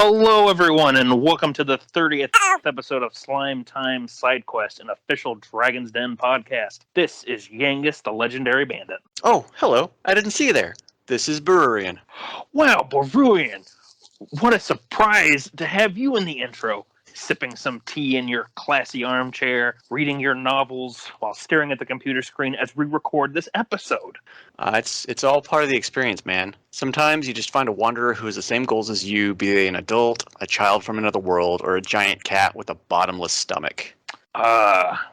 Hello, everyone, and welcome to the 30th episode of Slime Time Sidequest, an official Dragon's Den podcast. This is Yangus, the Legendary Bandit. Oh, hello. I didn't see you there. This is Bururian. Wow, Bururian! What a surprise to have you in the intro, sipping some tea in your classy armchair, reading your novels while staring at the computer screen as we record this episode. It's all part of the experience, man. Sometimes you just find a wanderer who has the same goals as you, be they an adult, a child from another world, or a giant cat with a bottomless stomach.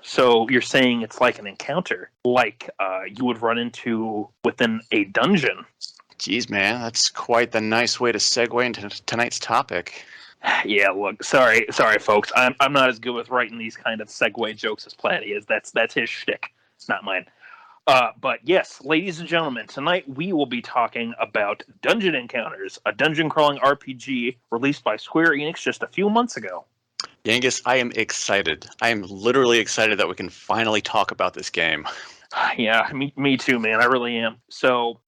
So you're saying it's like an encounter, like you would run into within a dungeon. Jeez, man, that's quite the nice way to segue into tonight's topic. Yeah, look, sorry, folks. I'm not as good with writing these kind of segue jokes as Platty is. That's his shtick, not mine. But yes, ladies and gentlemen, tonight we will be talking about Dungeon Encounters, a dungeon-crawling RPG released by Square Enix just a few months ago. Yangus, I am excited. I am literally excited that we can finally talk about this game. Yeah, me too, man. I really am. So,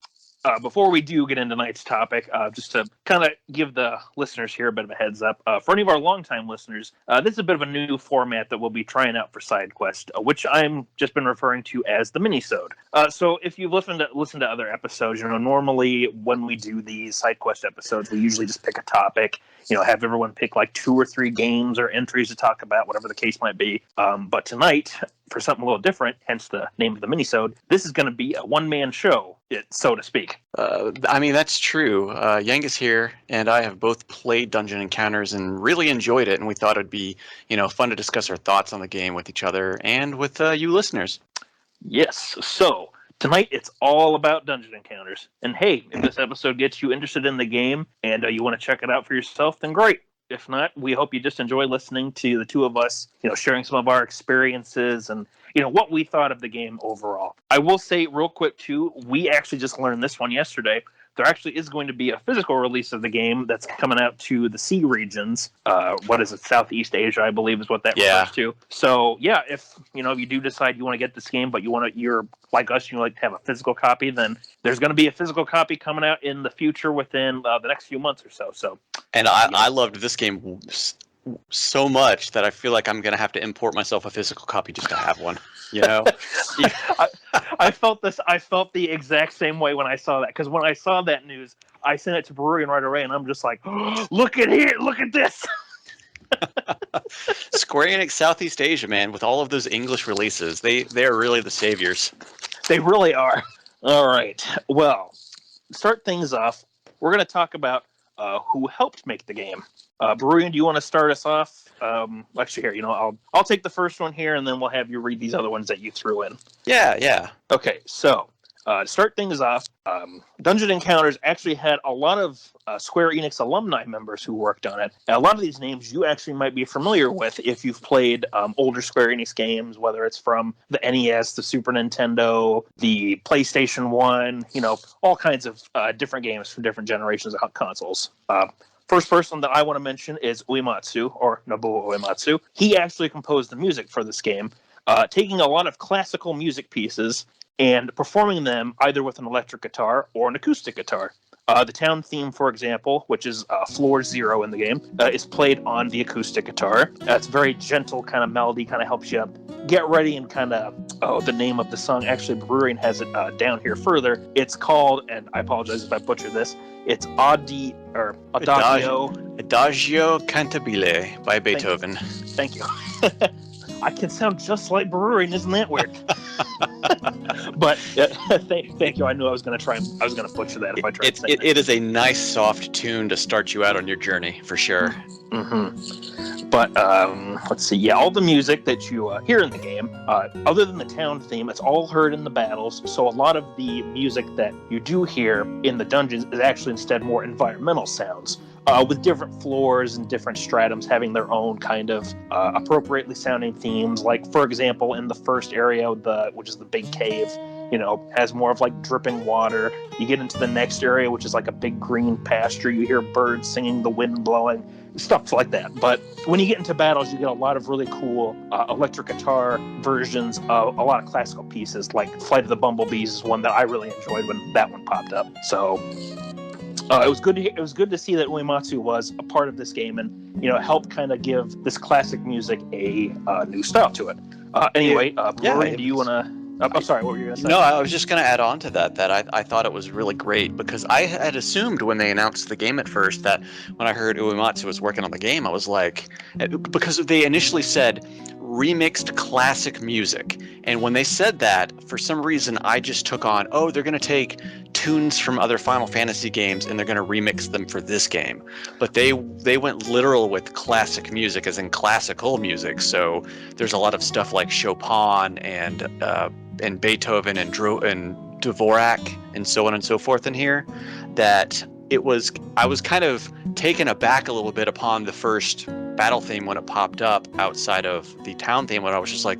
before we do get into tonight's topic, just to kind of give the listeners here a bit of a heads up, for any of our longtime listeners, this is a bit of a new format that we'll be trying out for Sidequest, which I'm just been referring to as the Minisode. So if you've listened to other episodes, normally when we do these Sidequest episodes, we usually just pick a topic, have everyone pick like 2 or 3 games or entries to talk about, whatever the case might be. But tonight, for something a little different, hence the name of the Minisode, this is going to be a one-man show, so to speak. That's true. Yangus here and I have both played Dungeon Encounters and really enjoyed it, and we thought it'd be, fun to discuss our thoughts on the game with each other and with you listeners. Yes, so tonight it's all about Dungeon Encounters. And hey, if this episode gets you interested in the game and you want to check it out for yourself, then great. If not, we hope you just enjoy listening to the two of us, sharing some of our experiences and, what we thought of the game overall. I will say real quick, too, we actually just learned this one yesterday. There actually is going to be a physical release of the game that's coming out to the C regions. Southeast Asia, I believe is what that refers to. So, yeah, if you do decide you want to get this game, but you're like us, you like to have a physical copy, then there's going to be a physical copy coming out in the future within the next few months or so. And I loved this game so much that I feel like I'm going to have to import myself a physical copy just to have one. I felt the exact same way when I saw that, because when I saw that news, I sent it to Bururian right away, and I'm just like, oh, look at this. Square Enix Southeast Asia, man, with all of those English releases, they're really the saviors. They really are. All right. Well, to start things off, we're going to talk about who helped make the game. Bururian, do you want to start us off? Actually, here, I'll take the first one here, and then we'll have you read these other ones that you threw in. Yeah. Okay, so to start things off, Dungeon Encounters actually had a lot of Square Enix alumni members who worked on it. And a lot of these names you actually might be familiar with if you've played older Square Enix games, whether it's from the NES, the Super Nintendo, the PlayStation 1, all kinds of different games from different generations of consoles. First person that I want to mention is Uematsu, or Nobuo Uematsu. He actually composed the music for this game, taking a lot of classical music pieces and performing them either with an electric guitar or an acoustic guitar. The town theme, for example, which is floor 0 in the game, is played on the acoustic guitar. It's very gentle kind of melody, kind of helps you get ready and kind of, the name of the song, actually Bururian has it down here further. It's called, and I apologize if I butcher this, it's Adagio Cantabile by Beethoven. Thank you. I can sound just like Bururian, isn't that weird? But thank you. I knew I was going to butcher that if I tried to say it is a nice soft tune to start you out on your journey, for sure. Mm-hmm. But let's see. Yeah, all the music that you hear in the game, other than the town theme, it's all heard in the battles. So a lot of the music that you do hear in the dungeons is actually instead more environmental sounds. With different floors and different stratums having their own kind of appropriately sounding themes. Like, for example, in the first area, which is the big cave, has more of like dripping water. You get into the next area, which is like a big green pasture. You hear birds singing, the wind blowing, stuff like that. But when you get into battles, you get a lot of really cool electric guitar versions of a lot of classical pieces. Like Flight of the Bumblebees is one that I really enjoyed when that one popped up. So It was good. It was good to see that Uematsu was a part of this game, and helped kind of give this classic music a new style to it. Anyway, Bururian, do you want to? I'm sorry, what were you going to say? No, I was just going to add on to that I thought it was really great because I had assumed when they announced the game at first that when I heard Uematsu was working on the game, I was like, because they initially said remixed classic music. And when they said that, for some reason, I just took on, they're going to take tunes from other Final Fantasy games and they're going to remix them for this game. But they went literal with classic music, as in classical music. So there's a lot of stuff like Chopin and Beethoven and Dvorak and so on and so forth in here, that I was kind of taken aback a little bit upon the first battle theme when it popped up outside of the town theme, when I was just like,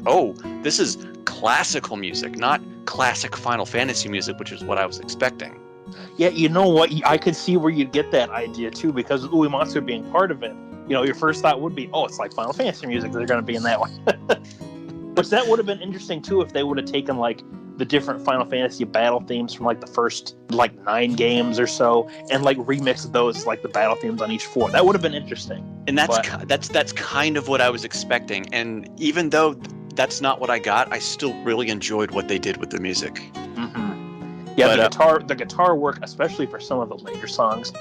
this is classical music, not classic Final Fantasy music, which is what I was expecting. Yeah, you know what? I could see where you'd get that idea too, because with Uematsu being part of it, your first thought would be, it's like Final Fantasy music, they're going to be in that one. Which that would have been interesting too if they would have taken like the different Final Fantasy battle themes from like the first 9 games or so and like remixed those like the battle themes on each 4. That would have been interesting. And that's kind of what I was expecting. And even though that's not what I got, I still really enjoyed what they did with the music. Mm-hmm. Yeah, the guitar work, especially for some of the later songs,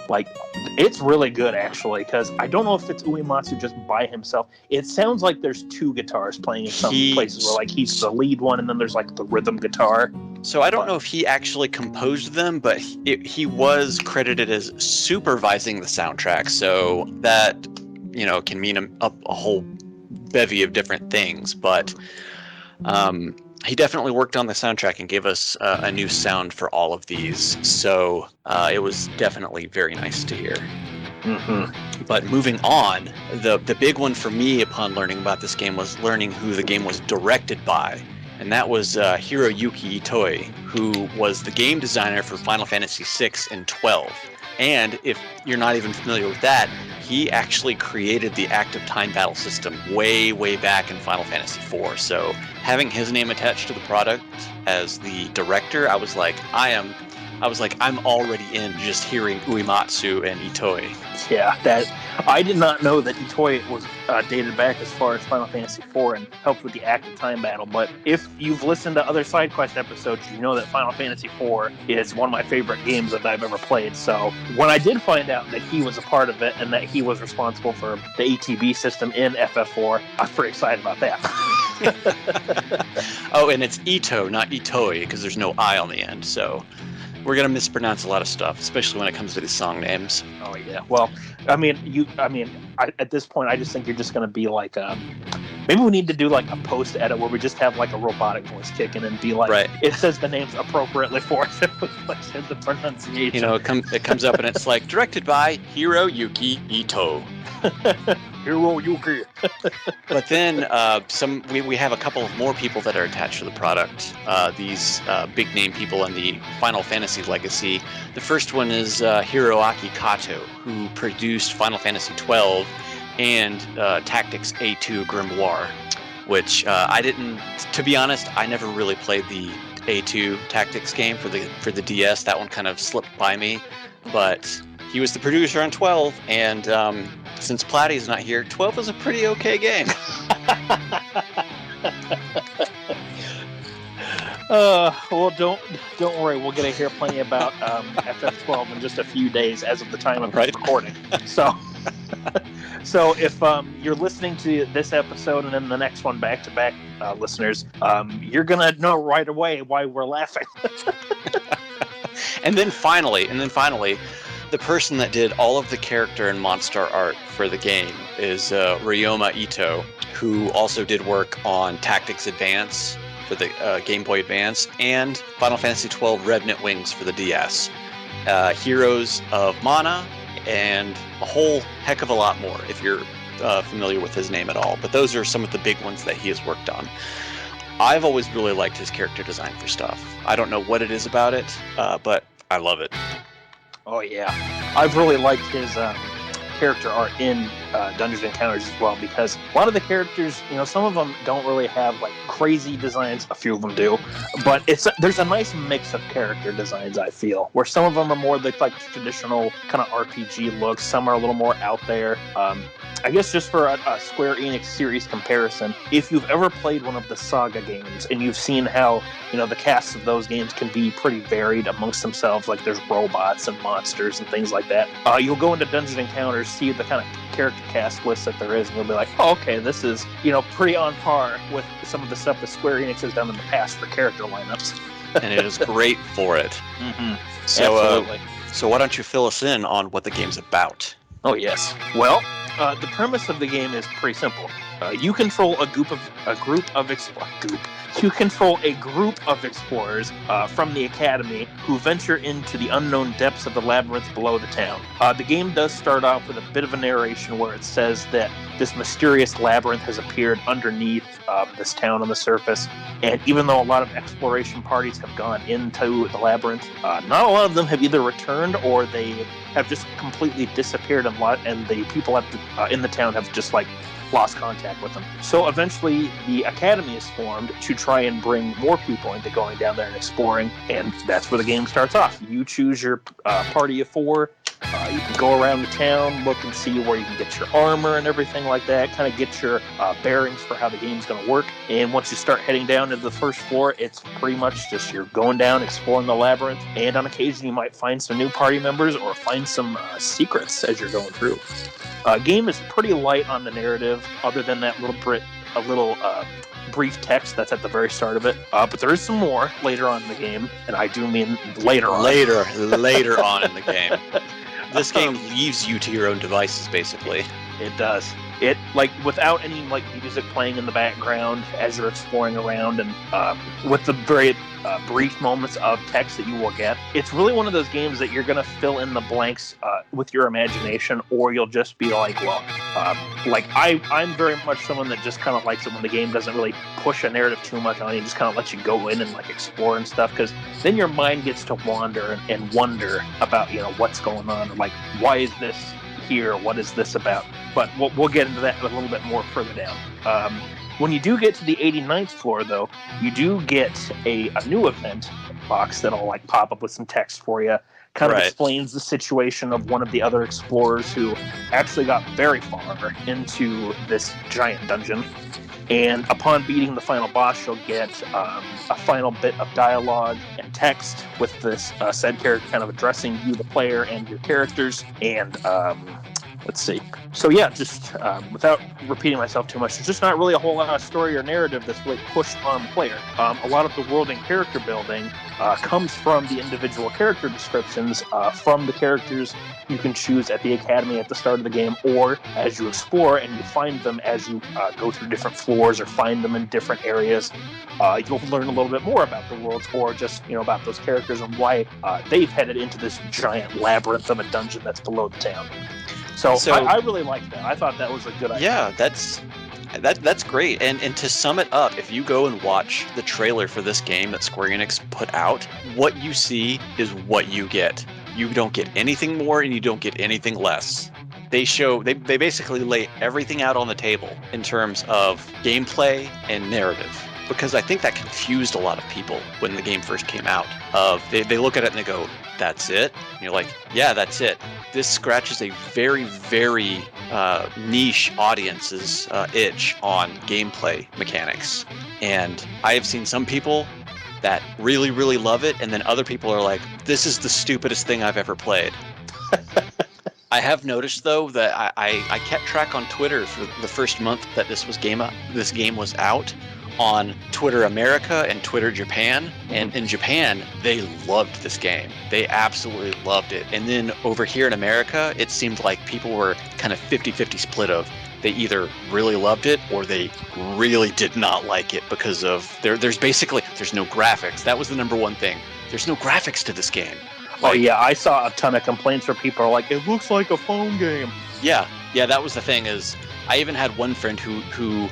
it's really good actually. Because I don't know if it's Uematsu just by himself. It sounds like there's 2 guitars playing in some places where he's the lead one, and then there's the rhythm guitar. So I don't know if he actually composed them, but he was credited as supervising the soundtrack. So that can mean a whole bevy of different things, but. He definitely worked on the soundtrack and gave us a new sound for all of these, so it was definitely very nice to hear. Mm-hmm. But moving on, the big one for me upon learning about this game was learning who the game was directed by, and that was Hiroyuki Itoi, who was the game designer for Final Fantasy VI and 12. And if you're not even familiar with that, he actually created the active time battle system way, way back in Final Fantasy IV. So having his name attached to the product as the director, I was like, I'm already in just hearing Uematsu and Itoi. Yeah, I did not know that Itoi was dated back as far as Final Fantasy IV and helped with the active time battle. But if you've listened to other Sidequest episodes, you know that Final Fantasy IV is one of my favorite games that I've ever played. So when I did find out that he was a part of it and that he was responsible for the ATB system in FF4, I was pretty excited about that. And it's Ito, not Itoi, because there's no I on the end. So we're gonna mispronounce a lot of stuff, especially when it comes to these song names. Oh yeah. Well, at this point, I just think you're just gonna be like, maybe we need to do a post edit where we just have a robotic voice kick in and be like, right. It says the names appropriately for us if we said the pronunciation. It comes up and it's like directed by Hiroyuki Ito. Hiroyuki. But then we have a couple of more people that are attached to the product. These big name people in the Final Fantasy legacy. The first one is Hiroaki Kato, who produced Final Fantasy XII and Tactics A2 Grimoire, which to be honest, I never really played the A2 Tactics game for the DS. That one kind of slipped by me, but he was the producer on 12, and since Platty's not here, 12 is a pretty okay game. Well, don't worry. We're going to hear plenty about FF12 in just a few days as of the time of recording. So if you're listening to this episode and then the next one back-to-back, listeners, you're going to know right away why we're laughing. And then finally, the person that did all of the character and monster art for the game is Ryoma Ito, who also did work on Tactics Advance for the Game Boy Advance and Final Fantasy XII Revenant Wings for the DS. Heroes of Mana, and a whole heck of a lot more if you're familiar with his name at all. But those are some of the big ones that he has worked on. I've always really liked his character design for stuff. I don't know what it is about it, but I love it. Oh yeah, I've really liked his character art in Dungeons Encounters as well, because a lot of the characters, some of them don't really have like crazy designs. A few of them do, but there's a nice mix of character designs. I feel where some of them are more like traditional kind of RPG looks. Some are a little more out there. I guess just for a Square Enix series comparison, if you've ever played one of the Saga games and you've seen how the casts of those games can be pretty varied amongst themselves, like there's robots and monsters and things like that, you'll go into Dungeon Encounters, see the kind of character cast list that there is, and you'll be like, oh, okay, this is pretty on par with some of the stuff that Square Enix has done in the past for character lineups. And it is great for it. Mm-hmm. So, absolutely. So why don't you fill us in on what the game's about? Oh yes. Well, the premise of the game is pretty simple. You control a group of explorers from the academy who venture into the unknown depths of the labyrinth below the town. The game does start off with a bit of a narration where it says that this mysterious labyrinth has appeared underneath this town on the surface, and even though a lot of exploration parties have gone into the labyrinth, not a lot of them have either returned or they have just completely disappeared, and the people in the town have just lost contact with them. So eventually the academy is formed to try and bring more people into going down there and exploring, and that's where the game starts off. You choose your party of 4. You can go around the town, look and see where you can get your armor and everything like that, kind of get your bearings for how the game's going to work. And once you start heading down to the first floor, it's pretty much just you're going down, exploring the labyrinth, and on occasion you might find some new party members or find some secrets as you're going through. Game is pretty light on the narrative, other than that little brief text that's at the very start of it. But there is some more later on in the game, and I do mean later on. Later on in the game. This game leaves you to your own devices, basically. It does. It, without any, music playing in the background as you're exploring around, and with the very brief moments of text that you will get, it's really one of those games that you're going to fill in the blanks with your imagination, or you'll just be I'm very much someone that just kind of likes it when the game doesn't really push a narrative too much on you, just kind of lets you go in and explore and stuff, because then your mind gets to wander and wonder about what's going on, why is this here, what is this about? But we'll get into that a little bit more further down. When you do get to the 89th floor, though, you do get a new event box that'll pop up with some text for you. Kind of explains the situation of one of the other explorers who actually got very far into this giant dungeon. And upon beating the final boss, you'll get a final bit of dialogue and text with this said character kind of addressing you, the player, and your characters. And let's see. So yeah, just without repeating myself too much, there's just not really a whole lot of story or narrative that's really pushed on the player. A lot of the world and character building comes from the individual character descriptions from the characters you can choose at the academy at the start of the game, or as you explore and you find them as you go through different floors or find them in different areas. You'll learn a little bit more about the worlds, or just about those characters and why they've headed into this giant labyrinth of a dungeon that's below the town. So I really liked that. I thought that was a good idea. Yeah, that's great. And to sum it up, if you go and watch the trailer for this game that Square Enix put out, what you see is what you get. You don't get anything more and you don't get anything less. They basically lay everything out on the table in terms of gameplay and narrative. Because I think that confused a lot of people when the game first came out. They look at it and they go, that's it? And you're like, yeah, that's it. This scratches a very, very niche audience's itch on gameplay mechanics. And I have seen some people that really, really love it, and then other people are like, this is the stupidest thing I've ever played. I have noticed, though, that I kept track on Twitter for the first month that this game was out, on Twitter America and Twitter Japan. And in Japan, they loved this game. They absolutely loved it. And then over here in America, it seemed like people were kind of 50-50 split of they either really loved it or they really did not like it because of there's no graphics. That was the number one thing. There's no graphics to this game. I saw a ton of complaints where people are like, it looks like a phone game. Yeah, that was the thing. Is I even had one friend who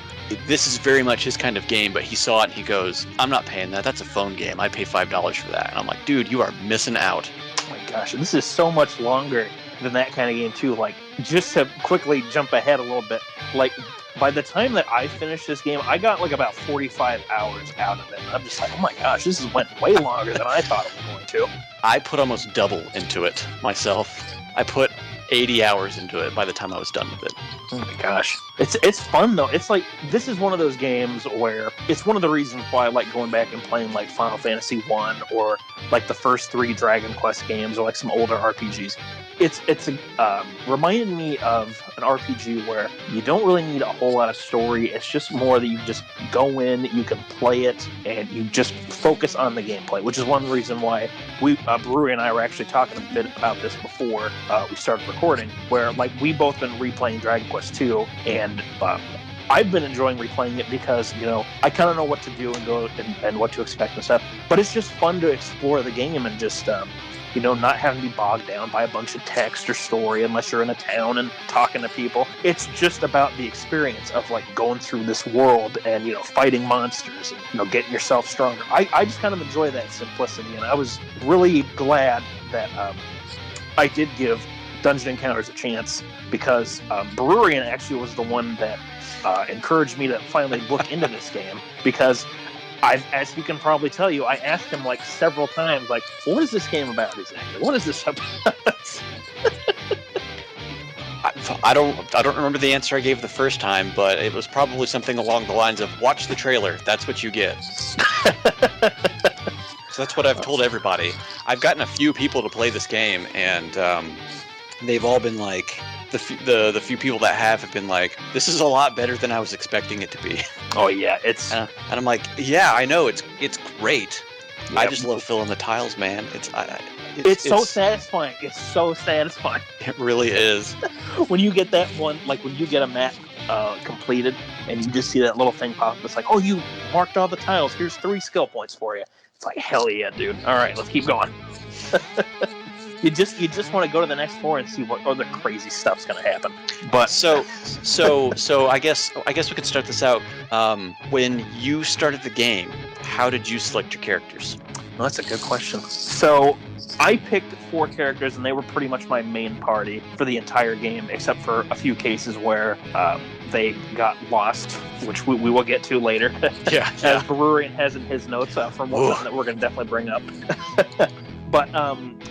this is very much his kind of game, but he saw it and he goes, I'm not paying that. That's a phone game. I pay $5 for that. And I'm like, dude, you are missing out. Oh my gosh, this is so much longer than that kind of game too. just to quickly jump ahead a little bit, like by the time that I finished this game, I got like about 45 hours out of it. And I'm just like, oh my gosh, this has went way longer than I thought it was going to. I put almost double into it myself. I put 80 hours into it by the time I was done with it. Oh my gosh. It's fun though. It's like, this is one of those games where it's one of the reasons why I like going back and playing like Final Fantasy 1 or like the first 3 Dragon Quest games or like some older RPGs. It's reminded me of an RPG where you don't really need a whole lot of story. It's just more that you just go in, you can play it, and you just focus on the gameplay, which is one reason why Bururian and I were actually talking a bit about this before we started recording, where like we both been replaying Dragon Quest 2, and I've been enjoying replaying it because, you know, I kind of know what to do and what to expect and stuff, but it's just fun to explore the game and just you know, not having to be bogged down by a bunch of text or story unless you're in a town and talking to people. It's just about the experience of like going through this world and, you know, fighting monsters and, you know, getting yourself stronger. I just kind of enjoy that simplicity, and I was really glad that I did give Dungeon Encounters a chance, because Bururian actually was the one that encouraged me to finally look into this game, because as he can probably tell you, I asked him like several times, like, what is this game about exactly? What is this about? I don't remember the answer I gave the first time, but it was probably something along the lines of, watch the trailer, that's what you get. So that's what I've told everybody. I've gotten a few people to play this game, and they've all been like, the few people that have been like, this is a lot better than I was expecting it to be. Oh yeah, it's and I'm like, yeah, I know, it's great. Yeah. I just love filling the tiles, man. It's so satisfying. It's so satisfying. It really is. When you get that one, like when you get a map completed and you just see that little thing pop up, it's like, oh, you marked all the tiles. Here's 3 skill points for you. It's like, hell yeah, dude. All right, let's keep going. You just want to go to the next floor and see what other crazy stuff's going to happen. But so I guess we could start this out. When you started the game, how did you select your characters? Well, that's a good question. So I picked 4 characters, and they were pretty much my main party for the entire game, except for a few cases where they got lost, which we will get to later. Yeah. As Bururian has in his notes from one that we're going to definitely bring up. But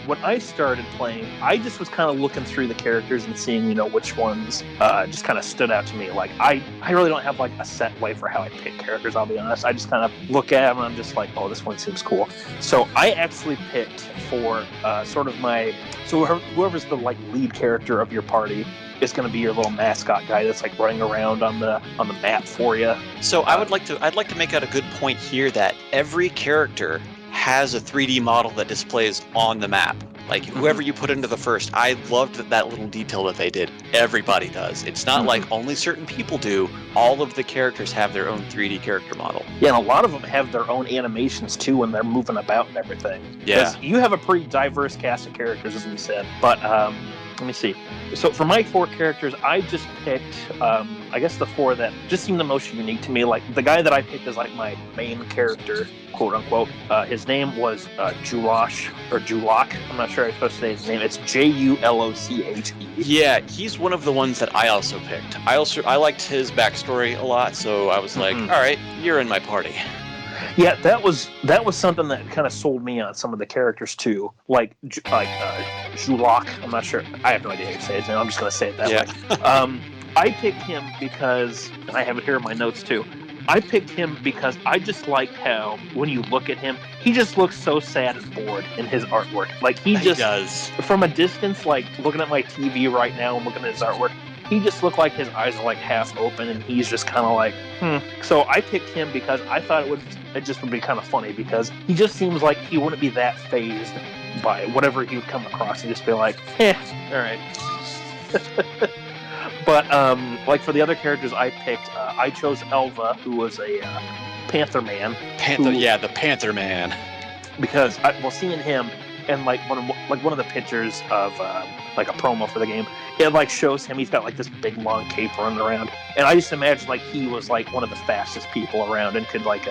when I started playing, I just was kind of looking through the characters and seeing, you know, which ones just kind of stood out to me. Like, I really don't have, like, a set way for how I pick characters, I'll be honest. I just kind of look at them and I'm just like, oh, this one seems cool. So I actually picked for sort of so whoever's the, like, lead character of your party is going to be your little mascot guy that's, like, running around on the map for you. So I'd like to make out a good point here that every character has a 3D model that displays on the map. Like, whoever you put into the first, I loved that little detail that they did. Everybody does. It's not like only certain people do. All of the characters have their own 3D character model. Yeah, and a lot of them have their own animations too when they're moving about and everything. Yeah. You have a pretty diverse cast of characters, as we said. But let me see. So for my 4 characters, I just picked, I guess the 4 that just seemed the most unique to me. Like, the guy that I picked as like my main character, quote unquote. His name was Julash, or Julak. I'm not sure I'm supposed to say his name. It's Juloche. Yeah, he's one of the ones that I also picked. I liked his backstory a lot, so I was like, all right, you're in my party. Yeah, that was something that kind of sold me on some of the characters too. Like Julak. I'm not sure. I have no idea how to say his name. I'm just going to say it that way. I picked him because, and I have it here in my notes too. I picked him because I just like how, when you look at him, he just looks so sad and bored in his artwork. Like, he does. From a distance, like, looking at my TV right now and looking at his artwork, he just looked like his eyes are, like, half open, and he's just kind of like, So I picked him because I thought it just would be kind of funny, because he just seems like he wouldn't be that fazed by whatever he would come across and just be like, all right. But, like, for the other characters I picked, I chose Elva, who was a Panther Man. The Panther Man. Because, seeing him, and, like, one of the pictures of, like, a promo for the game, it like shows him, he's got like this big long cape running around, and I just imagine like he was like one of the fastest people around and could like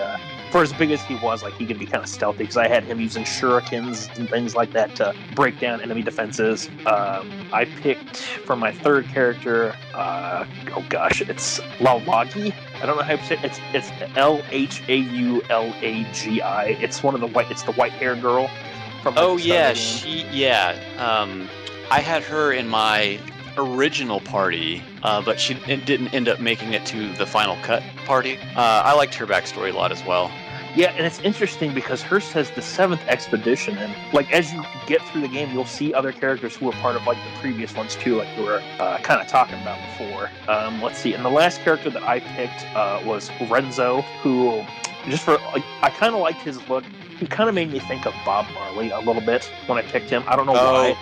for as big as he was, like he could be kind of stealthy, because I had him using shurikens and things like that to break down enemy defenses. I picked for my third character, oh gosh, it's Laulagi. I don't know how to say it. It's Lhaulagi. It's one of the white hair girl from like, Oh yeah, I had her in my original party, but she didn't end up making it to the final cut party. I liked her backstory a lot as well. Yeah, and it's interesting because hers says the 7th expedition, and like as you get through the game, you'll see other characters who were part of like the previous ones too, like we were kind of talking about before. Let's see, and the last character that I picked was Renzo, who just for like, I kind of liked his look. He kind of made me think of Bob Marley a little bit when I picked him. I don't know why.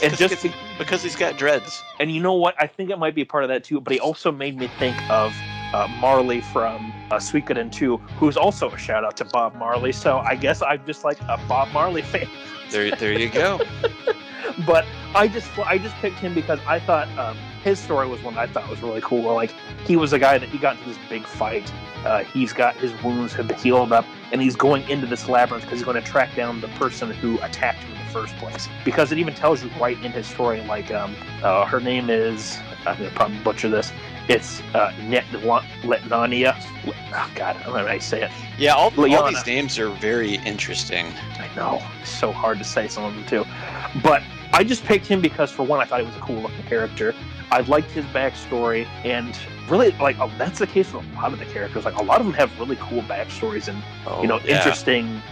And just because he's got dreads. And you know what? I think it might be a part of that too, but he also made me think of Marley from Suikoden 2, who's also a shout out to Bob Marley. So I guess I'm just like a Bob Marley fan. There you go. But I just picked him because I thought his story was one I thought was really cool. Like he was a guy that he got into this big fight. He's got his wounds have been healed up, and he's going into this labyrinth because he's going to track down the person who attacked him in the first place. Because it even tells you right in his story, like her name is, I'm going to probably butcher this. It's Letnania. Oh God, I don't know how to say it. Yeah, all these names are very interesting. I know, it's so hard to say some of them too. But I just picked him because, for one, I thought he was a cool looking character. I liked his backstory, and really, like, that's the case with a lot of the characters. Like, a lot of them have really cool backstories and, interesting,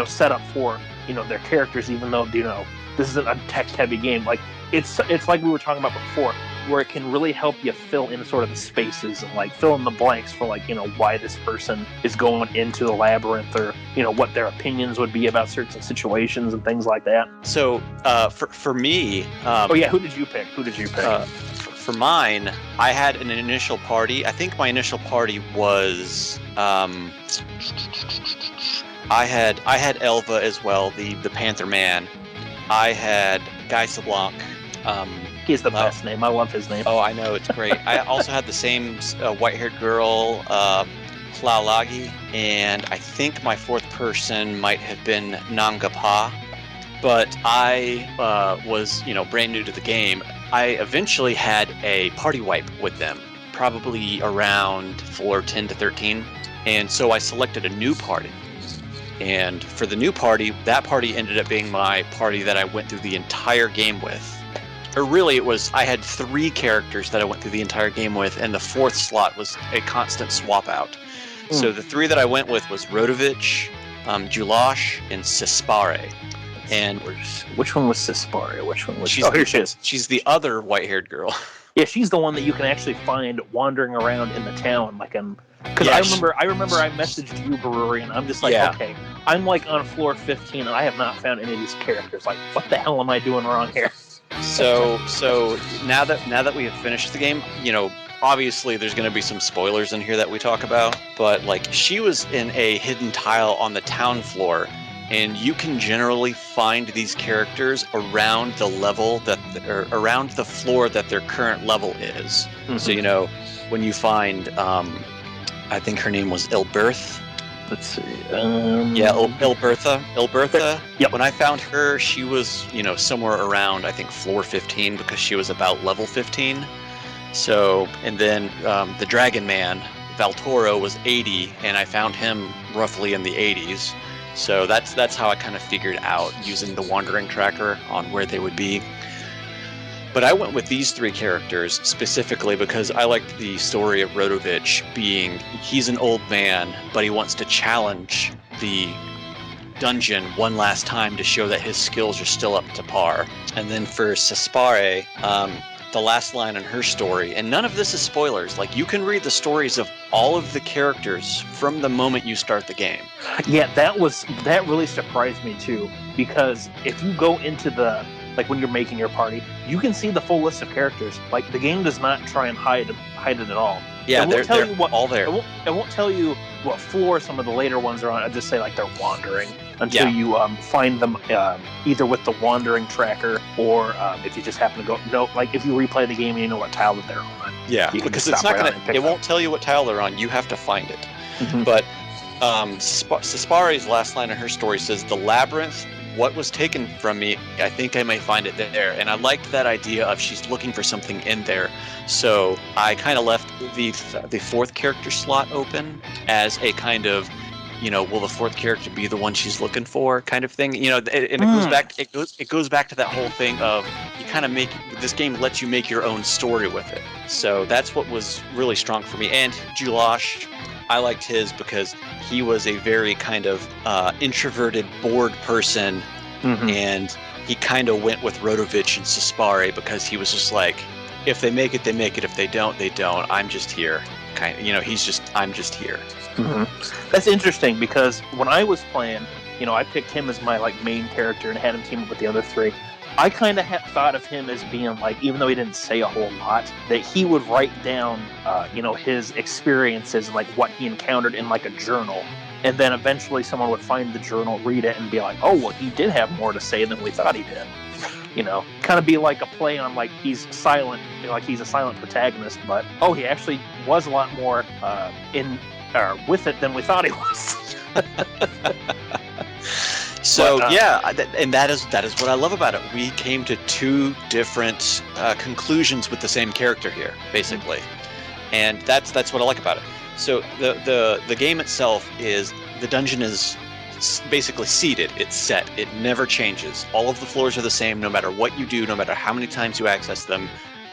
setup for, their characters, even though, this isn't a text-heavy game. Like, it's like we were talking about before, where it can really help you fill in sort of the spaces and, like, fill in the blanks for, like, why this person is going into the labyrinth, or, what their opinions would be about certain situations and things like that. So, for me... who did you pick? For mine, I had an initial party. I think my initial party was... I had Elva as well, the Panther Man. I had Guy Sablanc. He's the best name. I love his name. Oh, I know, it's great. I also had the same white-haired girl, Laulagi, and I think my fourth person might have been Nangapa. But I was, brand new to the game. I eventually had a party wipe with them, probably around floor 10 to 13, and so I selected a new party. And for the new party, that party ended up being my party that I went through the entire game with. Or really, I had 3 characters that I went through the entire game with, and the 4th slot was a constant swap out. So the 3 that I went with was Rodovich, Julash, and Cispare. And which one was Cispare? Which one was? Here she is. She's the other white-haired girl. Yeah, she's the one that you can actually find wandering around in the town, like because I remember I messaged you, Bururian. I'm just like, okay, I'm like on floor 15, and I have not found any of these characters. Like, what the hell am I doing wrong here? So now that we have finished the game, obviously there's going to be some spoilers in here that we talk about, but like she was in a hidden tile on the town floor, and you can generally find these characters around the level around the floor that their current level is. Mm-hmm. So when you find I think her name was Ilberth. Let's see. Ilbertha. Yep. When I found her, she was, somewhere around, I think, floor 15, because she was about level 15. So, and then the Dragon Man, Valtoro, was 80, and I found him roughly in the 80s. So that's how I kind of figured out using the Wandering Tracker on where they would be. But I went with these 3 characters specifically because I liked the story of Rodovich being, he's an old man, but he wants to challenge the dungeon one last time to show that his skills are still up to par. And then for Cispare, the last line in her story, and none of this is spoilers, like you can read the stories of all of the characters from the moment you start the game. Yeah, that really surprised me too, because if you go into when you're making your party, you can see the full list of characters. Like, the game does not try and hide it at all. Yeah, they're all there. It won't tell you what floor some of the later ones are on. I'll just say, like, they're wandering. until you find them either with the wandering tracker or if you just happen to go. No, like if you replay the game and you know what tile that they're on. Yeah, because it's not gonna. It won't tell you what tile they're on. You have to find it. Mm-hmm. But Saspare's last line in her story says, "The labyrinth. What was taken from me, I think I may find it there." And I liked that idea of she's looking for something in there. So I kind of left the fourth character slot open as a kind of, will the fourth character be the one she's looking for kind of thing. And it goes back. It goes back to that whole thing of you kind of make this game lets you make your own story with it. So that's what was really strong for me. And Julash, I liked his because he was a very kind of introverted, bored person, and he kind of went with Rodovich and Saspare because he was just like, if they make it, they make it. If they don't, they don't. I'm just here. Kind of, I'm just here. Mm-hmm. That's interesting because when I was playing, I picked him as my main character and had him team up with the other three. I kind of thought of him as being even though he didn't say a whole lot, that he would write down, his experiences and what he encountered in a journal. And then eventually someone would find the journal, read it, and be like, oh, well, he did have more to say than we thought he did. Kind of be like a play on he's silent, he's a silent protagonist, but, oh, he actually was a lot more with it than we thought he was. So and that is what I love about it. We came to two different conclusions with the same character here, basically, and that's what I like about it. So the game itself the dungeon is basically seated. It's set. It never changes. All of the floors are the same, no matter what you do, no matter how many times you access them.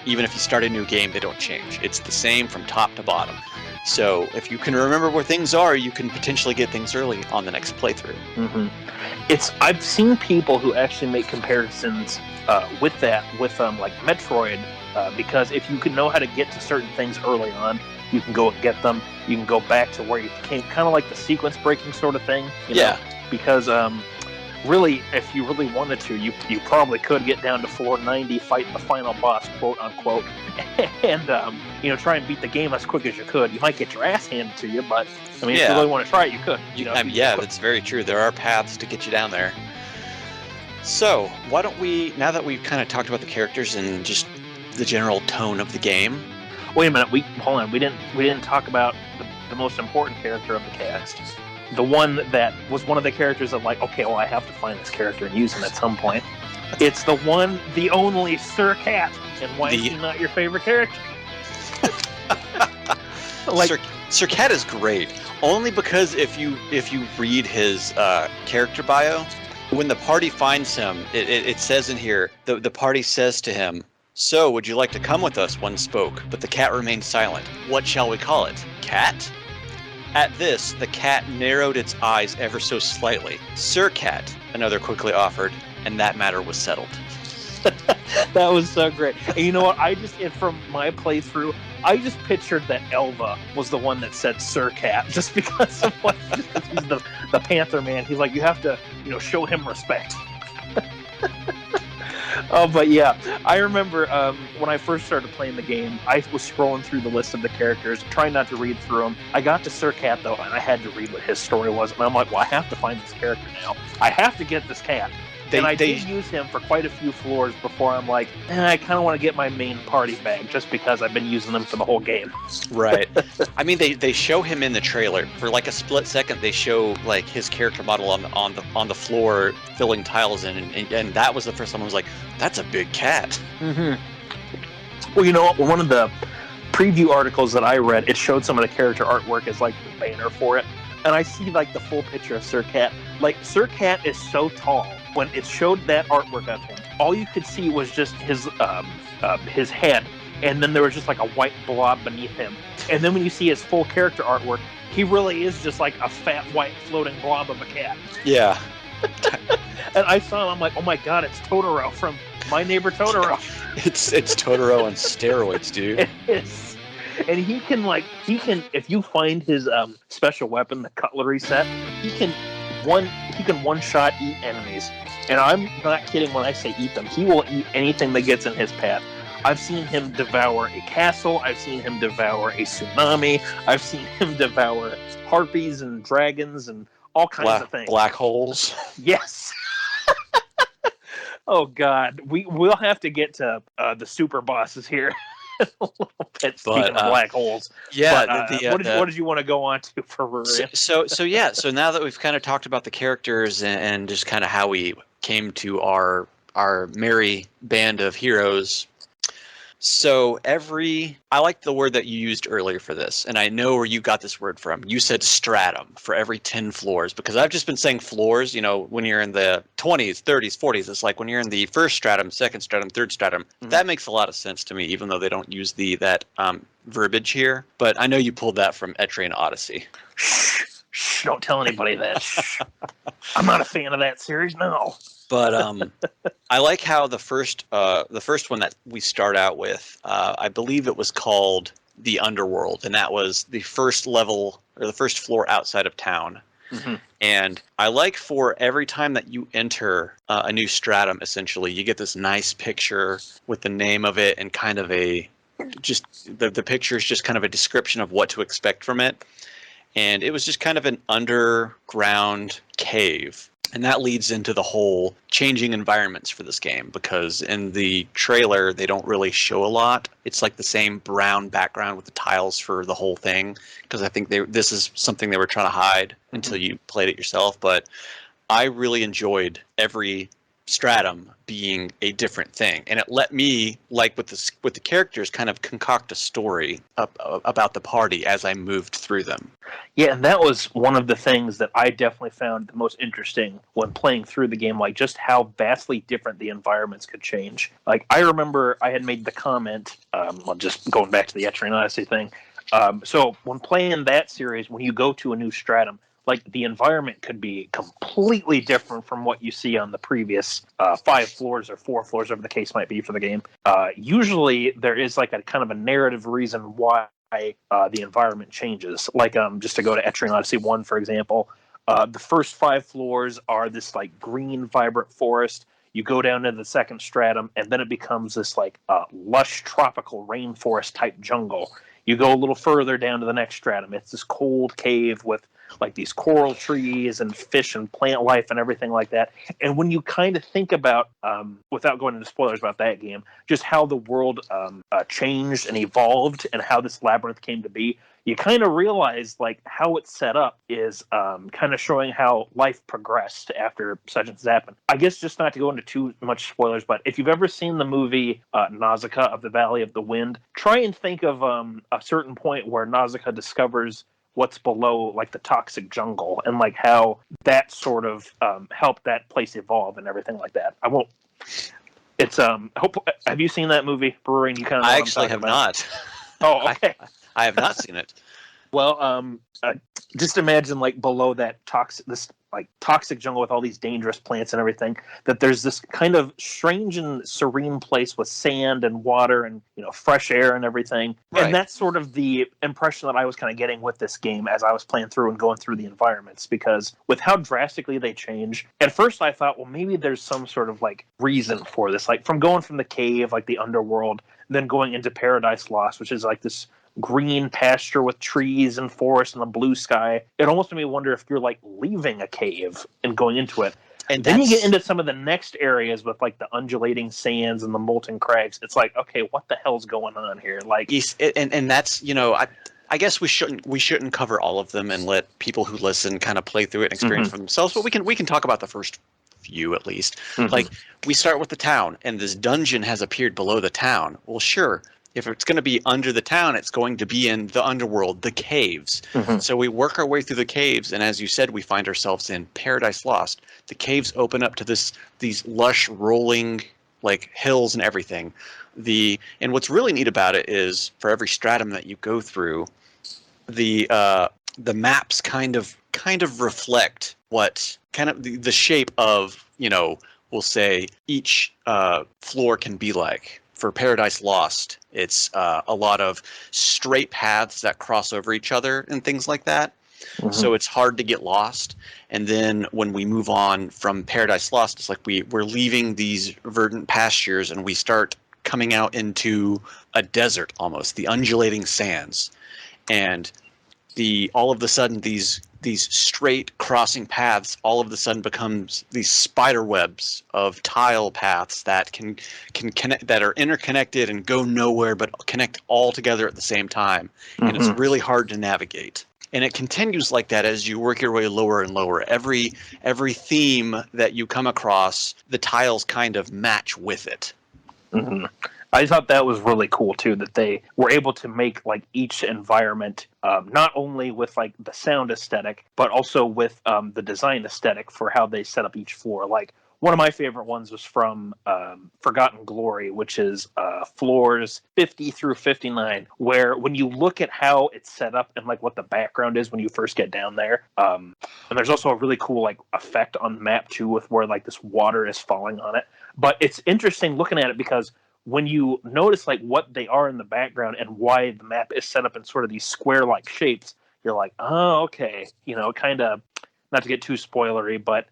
Even if you start a new game, they don't change. It's the same from top to bottom. So if you can remember where things are, you can potentially get things early on the next playthrough. Mm-hmm. I've seen people who actually make comparisons with Metroid, because if you can know how to get to certain things early on, you can go and get them. You can go back to where you came, kind of like the sequence breaking sort of thing. Yeah. Because really, if you really wanted to, you probably could get down to floor 90, fight the final boss, quote unquote, and try and beat the game as quick as you could. You might get your ass handed to you, but if you really want to try it, you could. That's very true. There are paths to get you down there. So why don't we, now that we've kind of talked about the characters and just the general tone of the game? Wait a minute. Hold on. We didn't talk about the most important character of the cast. The one that was one of the characters that okay, well, I have to find this character and use him at some point. It's the one, the only Sir Cat. And why is he not your favorite character? Sir Cat is great. Only because if you read his character bio, when the party finds him, it says in here, the party says to him, "So, would you like to come with us?" One spoke, but the cat remained silent. "What shall we call it? Cat?" At this, the cat narrowed its eyes ever so slightly. "Sir Cat," another quickly offered, and that matter was settled. That was so great. And you know what? From my playthrough, I just pictured that Elva was the one that said Sir Cat, just because of he's the Panther Man. He's like, you have to, show him respect. Oh, but yeah, I remember when I first started playing the game, I was scrolling through the list of the characters, trying not to read through them. I got to Sir Cat, though, and I had to read what his story was. And I'm like, well, I have to find this character now. I have to get this cat. I did use him for quite a few floors before I'm like, I kind of want to get my main party bag just because I've been using them for the whole game. Right. I mean, they show him in the trailer for a split second. They show his character model on the floor filling tiles in, and that was the first time I was like, that's a big cat. Mm-hmm. Well, one of the preview articles that I read, it showed some of the character artwork as the banner for it, and I see the full picture of Sir Cat. Sir Cat is so tall. When it showed that artwork of him, all you could see was just his head, and then there was just a white blob beneath him. And then when you see his full character artwork, he really is just a fat white floating blob of a cat. Yeah. And I saw him, I'm like, oh my god, it's Totoro from My Neighbor Totoro. It's Totoro on steroids, dude. It is. And he can if you find his special weapon, the cutlery set, he can one-shot eat enemies. And I'm not kidding when I say eat them. He will eat anything that gets in his path. I've seen him devour a castle. I've seen him devour a tsunami. I've seen him devour harpies and dragons and all kinds of things. Black holes. Yes. Oh God, we'll have to get to the super bosses here a little bit. Speaking of black holes, yeah. But, what did you want to go on to for Bururian? So now that we've kind of talked about the characters and just kind of how we came to our merry band of heroes. So I like the word that you used earlier for this, and I know where you got this word from. You said stratum for every 10 floors, because I've just been saying floors, when you're in the 20s, 30s, 40s, it's like when you're in the first stratum, second stratum, third stratum. Mm-hmm. That makes a lot of sense to me, even though they don't use that verbiage here. But I know you pulled that from Etrian Odyssey. Shh, don't tell anybody that. I'm not a fan of that series, no. But I like how the first one that we start out with, I believe it was called the Underworld, and that was the first level or the first floor outside of town. Mm-hmm. And I like for every time that you enter a new stratum, essentially, you get this nice picture with the name of it and kind of the picture is just kind of a description of what to expect from it. And it was just kind of an underground cave. And that leads into the whole changing environments for this game, because in the trailer, they don't really show a lot. It's like the same brown background with the tiles for the whole thing, because I think this is something they were trying to hide until you played it yourself. But I really enjoyed every stratum being a different thing, and it let me, like with the characters, kind of concoct a story about the party as I moved through them. Yeah, and that was one of the things that I definitely found the most interesting when playing through the game, like just how vastly different the environments could change. Like, I remember I had made the comment, just going back to the Etrian Odyssey thing, so when playing that series, when you go to a new stratum, like the environment could be completely different from what you see on the previous 5 floors or 4 floors, whatever the case might be for the game. Usually there is like a kind of a narrative reason why the environment changes. Like just to go to Etrian Odyssey 1, for example, the first 5 floors are this like green, vibrant forest. You go down to the second stratum, and then it becomes this like lush tropical rainforest type jungle. You go a little further down to the next stratum. It's this cold cave with like these coral trees and fish and plant life and everything like that. And when you kind of think about, without going into spoilers about that game, just how the world changed and evolved and how this labyrinth came to be, you kind of realize like how it's set up is kind of showing how life progressed after such and such happened. I guess just not to go into too much spoilers, but if you've ever seen the movie Nausicaa of the Valley of the Wind, try and think of a certain point where Nausicaa discovers what's below like the toxic jungle and like how that sort of helped that place evolve and everything like that. I won't. It's have you seen that movie, Bururian? You kind of know I what actually I'm have about. Not. Oh, okay. I have not seen it. Well, just imagine like below that toxic jungle with all these dangerous plants and everything, that there's this kind of strange and serene place with sand and water and fresh air and everything. Right. And that's sort of the impression that I was kind of getting with this game as I was playing through and going through the environments, because with how drastically they change, at first I thought, well, maybe there's some sort of like reason for this, like from going from the cave, like the underworld, then going into Paradise Lost, which is like this green pasture with trees and forest and the blue sky. It almost made me wonder if you're like leaving a cave and going into it. And then you get into some of the next areas with like the undulating sands and the molten crags. It's like, okay, what the hell's going on here? Like, and that's I guess we shouldn't cover all of them and let people who listen kind of play through it and experience for themselves. But we can talk about the first few at least. Like, we start with the town, and this dungeon has appeared below the town. Well, sure. If it's going to be under the town, it's going to be in the underworld, the caves. So we work our way through the caves, and as you said, we find ourselves in Paradise Lost. The caves open up to these lush, rolling like hills and everything. And what's really neat about it is for every stratum that you go through, the maps kind of reflect what kind of the shape of we'll say each floor can be like. For Paradise Lost, it's a lot of straight paths that cross over each other and things like that. So it's hard to get lost. And then when we move on from Paradise Lost, it's like we're leaving these verdant pastures and we start coming out into a desert almost, the undulating sands. And all of a sudden these these straight crossing paths all of a sudden becomes these spider webs of tile paths that can connect, that are interconnected and go nowhere but connect all together at the same time. And it's really hard to navigate. And it continues like that as you work your way lower and lower. Every theme that you come across, the tiles kind of match with it. I thought that was really cool too, that they were able to make like each environment not only with like the sound aesthetic, but also with the design aesthetic for how they set up each floor. Like one of my favorite ones was from Forgotten Glory, which is floors 50 through 59, where when you look at how it's set up and like what the background is when you first get down there, and there's also a really cool like effect on the map too, with where like this water is falling on it. But it's interesting looking at it because when you notice like what they are in the background and why the map is set up in sort of these square-like shapes, you're like, oh, okay, you know, kind of, not to get too spoilery, but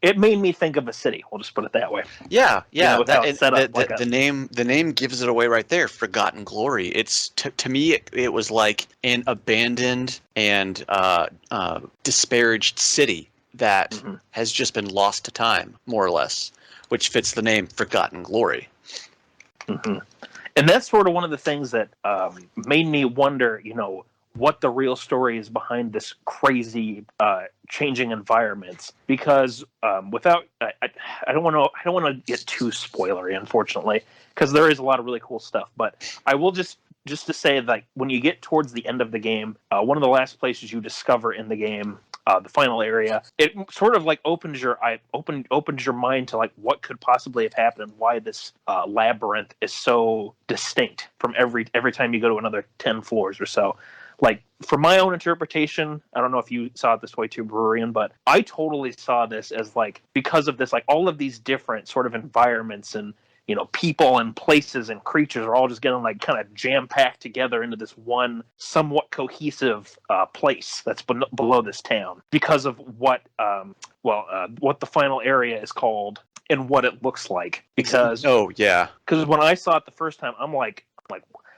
it made me think of a city. We'll just put it that way. Yeah. You know, The name gives it away right there. Forgotten Glory. It's to me, it was like an abandoned and disparaged city that has just been lost to time, more or less, which fits the name Forgotten Glory. And that's sort of one of the things that made me wonder, you know, what the real story is behind this crazy changing environments. Because without, I don't want to get too spoilery, unfortunately, because there is a lot of really cool stuff. But I will just to say, like, when you get towards the end of the game, one of the last places you discover in the game, the final area, it sort of like opens your mind to like what could possibly have happened and why this labyrinth is so distinct from every time you go to another 10 floors or so. Like, for my own interpretation, I don't know if you saw it this way too, Bururian, but I totally saw this as like, because of this, like all of these different sort of environments and, you know, people and places and creatures are all just getting like kind of jam-packed together into this one somewhat cohesive place that's below this town because of what the final area is called and what it looks like. Because when I saw it the first time, I'm like,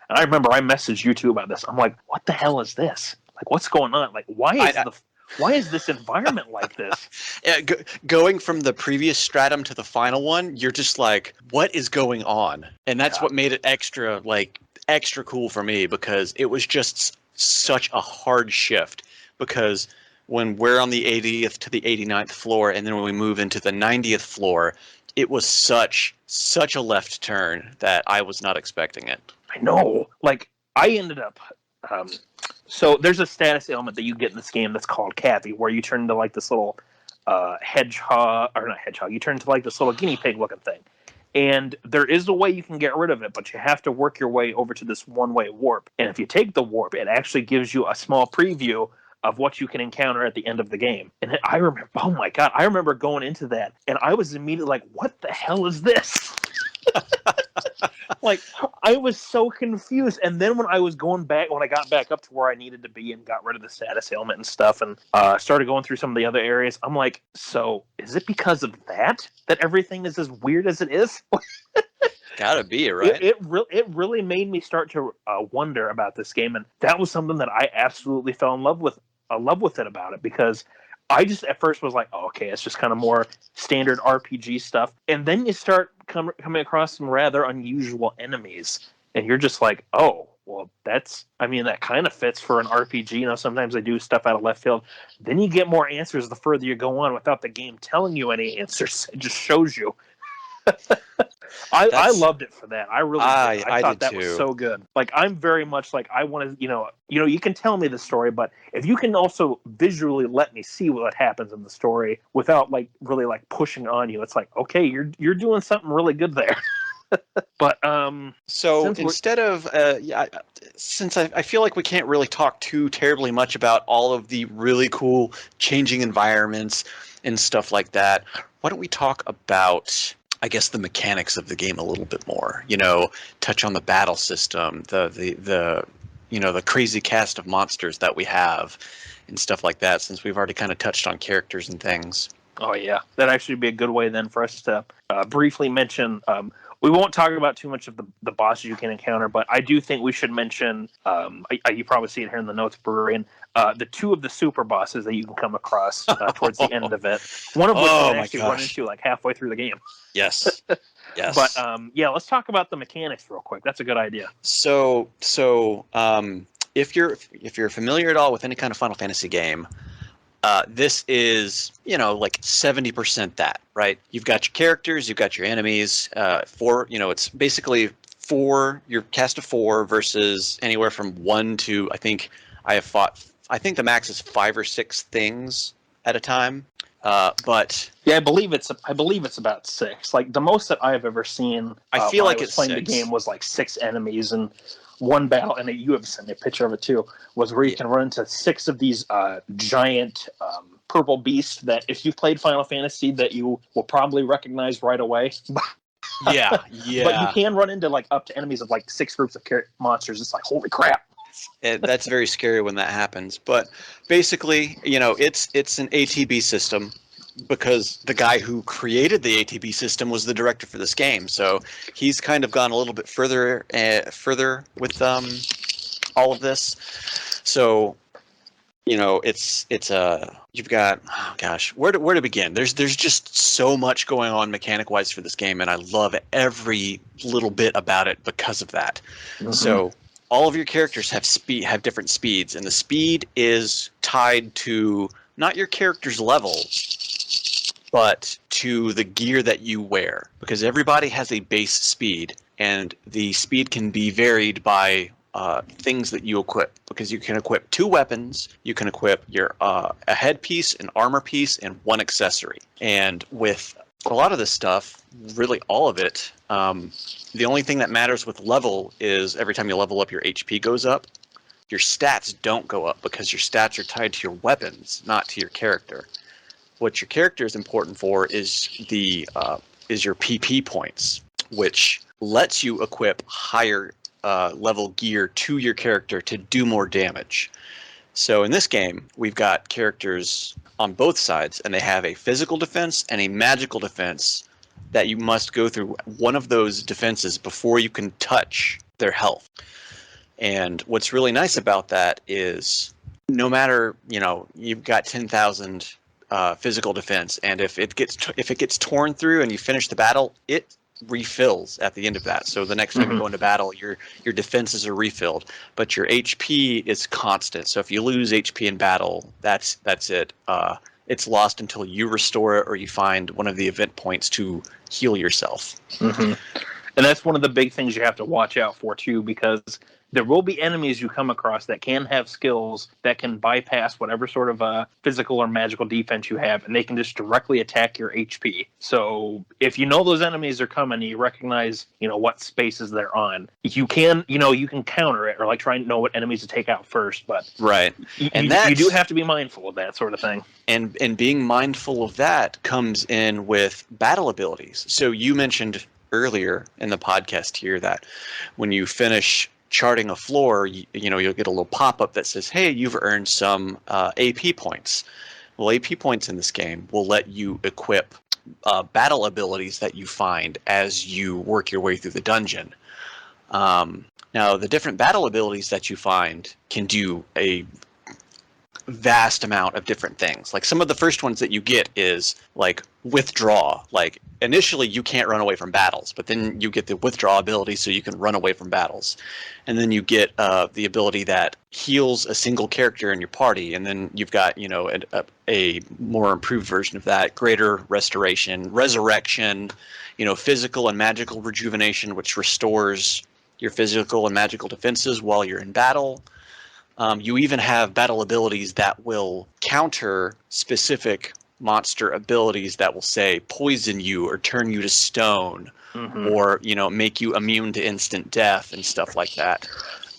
and I remember I messaged you too about this. I'm like, what the hell is this? Like, what's going on? Like, why is this environment like this? Yeah, going from the previous stratum to the final one, you're just like, what is going on? And that's what made it extra cool for me, because it was just such a hard shift. Because when we're on the 80th to the 89th floor, and then when we move into the 90th floor, it was such a left turn that I was not expecting it. I know. Like, I ended up... so there's a status ailment that you get in this game that's called Cappy, where you turn into like this little hedgehog, or not hedgehog, you turn into like this little guinea pig looking thing. And there is a way you can get rid of it, but you have to work your way over to this one-way warp. And if you take the warp, it actually gives you a small preview of what you can encounter at the end of the game. And I remember, oh my God, I remember going into that, and I was immediately like, what the hell is this? Like, I was so confused. And then when I got back up to where I needed to be and got rid of the status ailment and stuff and started going through some of the other areas, I'm like, so is it because of that everything is as weird as it is? Gotta be, right? It really made me start to wonder about this game, and that was something that I absolutely fell in love with it about it, because I just at first was like, oh, okay, it's just kind of more standard RPG stuff. And then you start coming across some rather unusual enemies. And you're just like, oh, well, that kind of fits for an RPG. You know, sometimes they do stuff out of left field. Then you get more answers the further you go on without the game telling you any answers. It just shows you. I loved it for that. I really did. I thought that too. Was so good. Like, I'm very much like, I want to, you know, you can tell me the story, but if you can also visually let me see what happens in the story without like really like pushing on you, it's like, okay, you're doing something really good there. But so instead of since I feel like we can't really talk too terribly much about all of the really cool changing environments and stuff like that, why don't we talk about, I guess, the mechanics of the game a little bit more? You know, touch on the battle system, the you know, the crazy cast of monsters that we have and stuff like that, since we've already kind of touched on characters and things. Oh yeah, that'd actually be a good way then for us to briefly mention. we won't talk about too much of the bosses you can encounter, but I do think we should mention, you probably see it here in the notes, Bururian, the two of the super bosses that you can come across towards the end of it. One of which you can actually run into like halfway through the game. Yes. Yes. But yeah, let's talk about the mechanics real quick. That's a good idea. So if you're familiar at all with any kind of Final Fantasy game, this is, like 70% that, right? You've got your characters, you've got your enemies, it's basically your cast of 4 versus anywhere from 1 to, I think the max is 5 or 6 things at a time. But yeah, I believe it's about 6. Like the most that I've ever seen. I feel like I was it's playing 6. the game was like 6 enemies and one battle, and you have sent me a picture of it too. Was where you can run into 6 of these giant purple beasts that, if you've played Final Fantasy, that you will probably recognize right away. Yeah. But you can run into like up to enemies of like 6 groups of monsters. It's like, holy crap. That's very scary when that happens. But basically, it's an ATB system, because the guy who created the ATB system was the director for this game. So he's kind of gone a little bit further with all of this. So you've got, where to begin? There's just so much going on mechanic wise for this game, and I love every little bit about it because of that. Mm-hmm. So all of your characters have different speeds, and the speed is tied to not your character's level, but to the gear that you wear, because everybody has a base speed, and the speed can be varied by things that you equip, because you can equip 2 weapons, you can equip a headpiece, an armor piece, and 1 accessory. And with a lot of this stuff, really all of it, the only thing that matters with level is every time you level up, your HP goes up. Your stats don't go up, because your stats are tied to your weapons, not to your character. What your character is important for is your PP points, which lets you equip higher level gear to your character to do more damage. So in this game, we've got characters on both sides, and they have a physical defense and a magical defense that you must go through one of those defenses before you can touch their health. And what's really nice about that is, no matter, you've got 10,000 physical defense, and if it gets torn through and you finish the battle, it refills at the end of that. So the next time you go into battle, your defenses are refilled, but your HP is constant. So if you lose HP in battle, that's it. It's lost until you restore it, or you find one of the event points to heal yourself. Mm-hmm. And that's one of the big things you have to watch out for too, because there will be enemies you come across that can have skills that can bypass whatever sort of physical or magical defense you have, and they can just directly attack your HP. So if you know those enemies are coming, you recognize, what spaces they're on, you can counter it, or like try and know what enemies to take out first. But right, you do have to be mindful of that sort of thing. And being mindful of that comes in with battle abilities. So you mentioned earlier in the podcast here that when you finish charting a floor, you'll get a little pop-up that says, hey, you've earned some AP points. Well, AP points in this game will let you equip battle abilities that you find as you work your way through the dungeon. Now, the different battle abilities that you find can do a vast amount of different things. Like, some of the first ones that you get is like withdraw. Like, initially you can't run away from battles, but then you get the withdraw ability, so you can run away from battles. And then you get the ability that heals a single character in your party, and then you've got a more improved version of that: greater restoration, resurrection, physical and magical rejuvenation, which restores your physical and magical defenses while you're in battle. You even have battle abilities that will counter specific monster abilities that will, say, poison you or turn you to stone, or make you immune to instant death and stuff like that.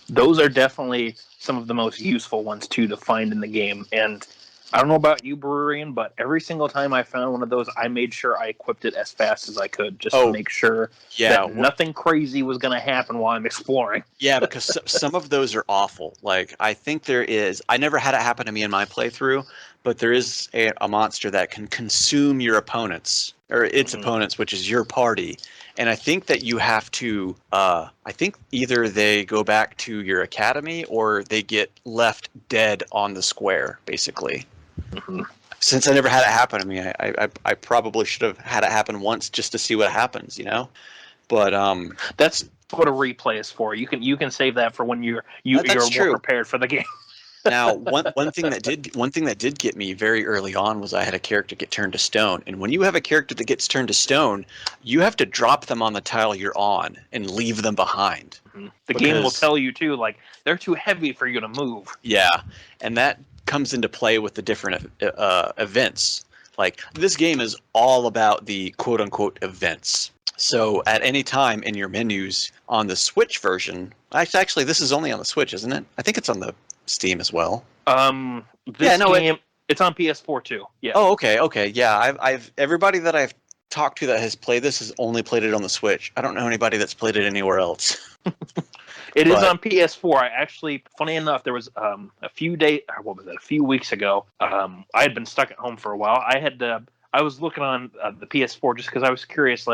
Those are definitely some of the most useful ones too to find in the game. And I don't know about you, Bururian, but every single time I found one of those, I made sure I equipped it as fast as I could, just to make sure that nothing crazy was going to happen while I'm exploring. Yeah, because some of those are awful. Like, I think there is, I never had it happen to me in my playthrough, but there is a monster that can consume your opponents, or its opponents, which is your party. And I think that you have to, I think either they go back to your academy or they get left dead on the square, basically. Mm-hmm. Since I never had it happen to me, I probably should have had it happen once just to see what happens, you know? But that's what a replay is for. You can save that for when you're that's more true. prepared for the game. Now, one thing that did get me very early on was I had a character get turned to stone, and when you have a character that gets turned to stone, you have to drop them on the tile you're on and leave them behind. Mm-hmm. The game will tell you too, like they're too heavy for you to move. Yeah, and that comes into play with the different events. Like this game is all about the quote unquote events. So at any time in your menus on the Switch version, actually this is only on the Switch, isn't it? I think it's on the Steam as well. This game, it's on PS4 too. Yeah. Oh, okay. Yeah, I've everybody that I've talked to that has played this has only played it on the Switch. I don't know anybody that's played it anywhere else. It is on PS4. I actually, funny enough, there was a few weeks ago. I had been stuck at home for a while. I was looking on the PS4 just because I was curious,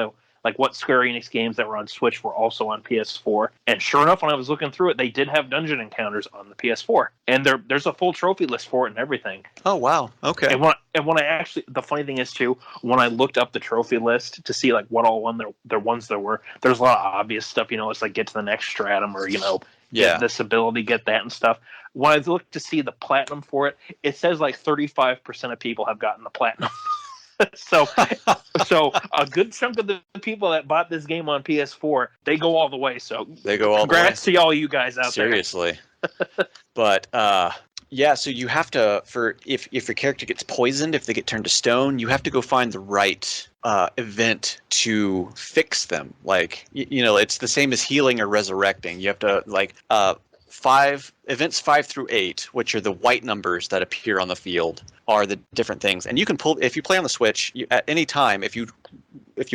like what Square Enix games that were on Switch were also on PS4. And sure enough, when I was looking through it, they did have dungeon encounters on the PS4, and there's a full trophy list for it and everything. Oh wow, okay. And when I actually, the funny thing is too, when I looked up the trophy list to see like what all ones there were, there's a lot of obvious stuff. You know, it's like get to the next stratum, or get this ability, get that and stuff. When I looked to see the platinum for it, it says like 35% of people have gotten the platinum. So a good chunk of the people that bought this game on PS4, they go all the way. So they go all congrats the way. to all you guys out Seriously. But yeah, so you have to, if your character gets poisoned, if they get turned to stone, you have to go find the right event to fix them. Like it's the same as healing or resurrecting. You have to events 5 through 8, which are the white numbers that appear on the field, are the different things. And you can pull, if you play on the Switch, at any time, if you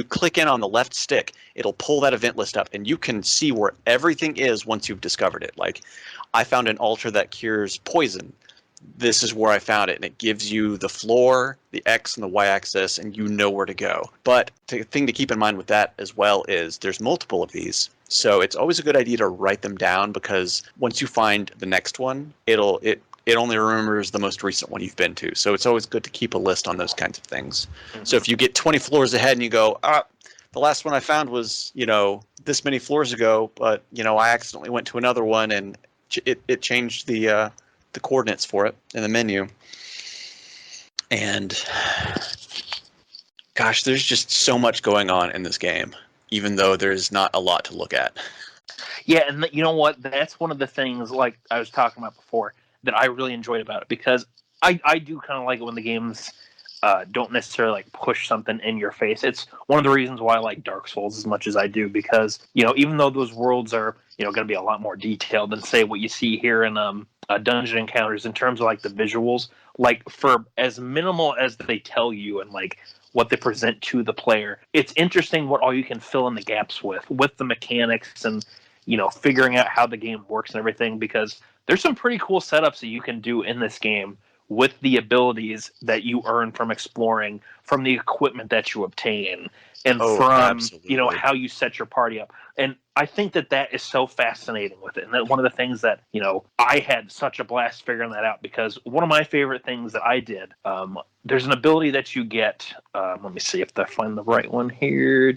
click in on the left stick, it'll pull that event list up, and you can see where everything is once you've discovered it. Like, I found an altar that cures poison. This is where I found it, and it gives you the floor, the X and the Y axis, and you know where to go. But the thing to keep in mind with that as well is there's multiple of these. So it's always a good idea to write them down, because once you find the next one, it only remembers the most recent one you've been to. So it's always good to keep a list on those kinds of things. Mm-hmm. So if you get 20 floors ahead and you go, the last one I found was, this many floors ago, but, I accidentally went to another one and it changed the coordinates for it in the menu. And gosh, there's just so much going on in this game, even though there's not a lot to look at. Yeah, and you know what? That's one of the things, like I was talking about before, that I really enjoyed about it, because I do kind of like it when the games don't necessarily like push something in your face. It's one of the reasons why I like Dark Souls as much as I do, because even though those worlds are going to be a lot more detailed than say what you see here in Dungeon Encounters in terms of like the visuals, like for as minimal as they tell you and like what they present to the player, it's interesting what all you can fill in the gaps with the mechanics and figuring out how the game works and everything, because there's some pretty cool setups that you can do in this game with the abilities that you earn from exploring, from the equipment that you obtain, and from absolutely. How you set your party up. And I think that is so fascinating with it. And that one of the things that I had such a blast figuring that out, because one of my favorite things that I did, there's an ability that you get. Let me see if I find the right one here.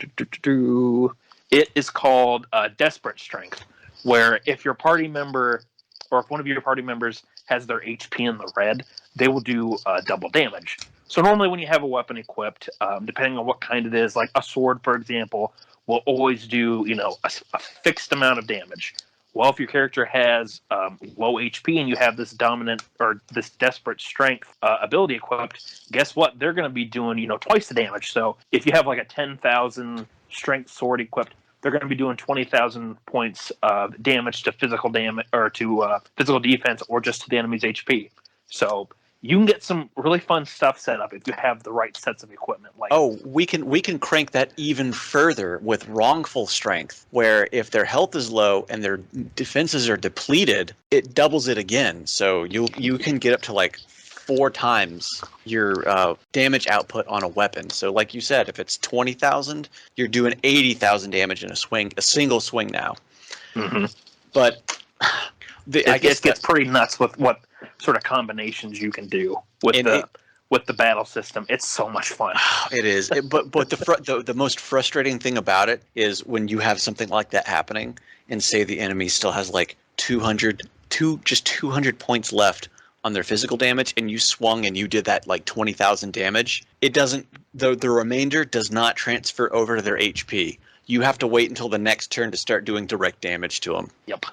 It is called Desperate Strength, where if your party member, or if one of your party members has their HP in the red, they will do double damage. So normally when you have a weapon equipped, depending on what kind it is, like a sword, for example, will always do a fixed amount of damage. Well, if your character has low HP and you have this dominant or this desperate strength ability equipped, guess what? They're going to be doing twice the damage. So if you have like a 10,000 strength sword equipped, they're going to be doing 20,000 points of damage to physical damage, or to physical defense, or just to the enemy's HP. So you can get some really fun stuff set up if you have the right sets of equipment. Like, we can crank that even further with wrongful strength, where if their health is low and their defenses are depleted, it doubles it again. So you can get up to like 4 times your damage output on a weapon. So like you said, if it's 20,000, you're doing 80,000 damage in a single swing now. Mm-hmm. But I guess it gets pretty nuts with what sort of combinations you can do with the battle system. It's so much fun. It is. But the most frustrating thing about it is when you have something like that happening, and say the enemy still has like 200 points left on their physical damage, and you swung and you did that like 20,000 damage. It doesn't. The remainder does not transfer over to their HP. You have to wait until the next turn to start doing direct damage to them. Yep.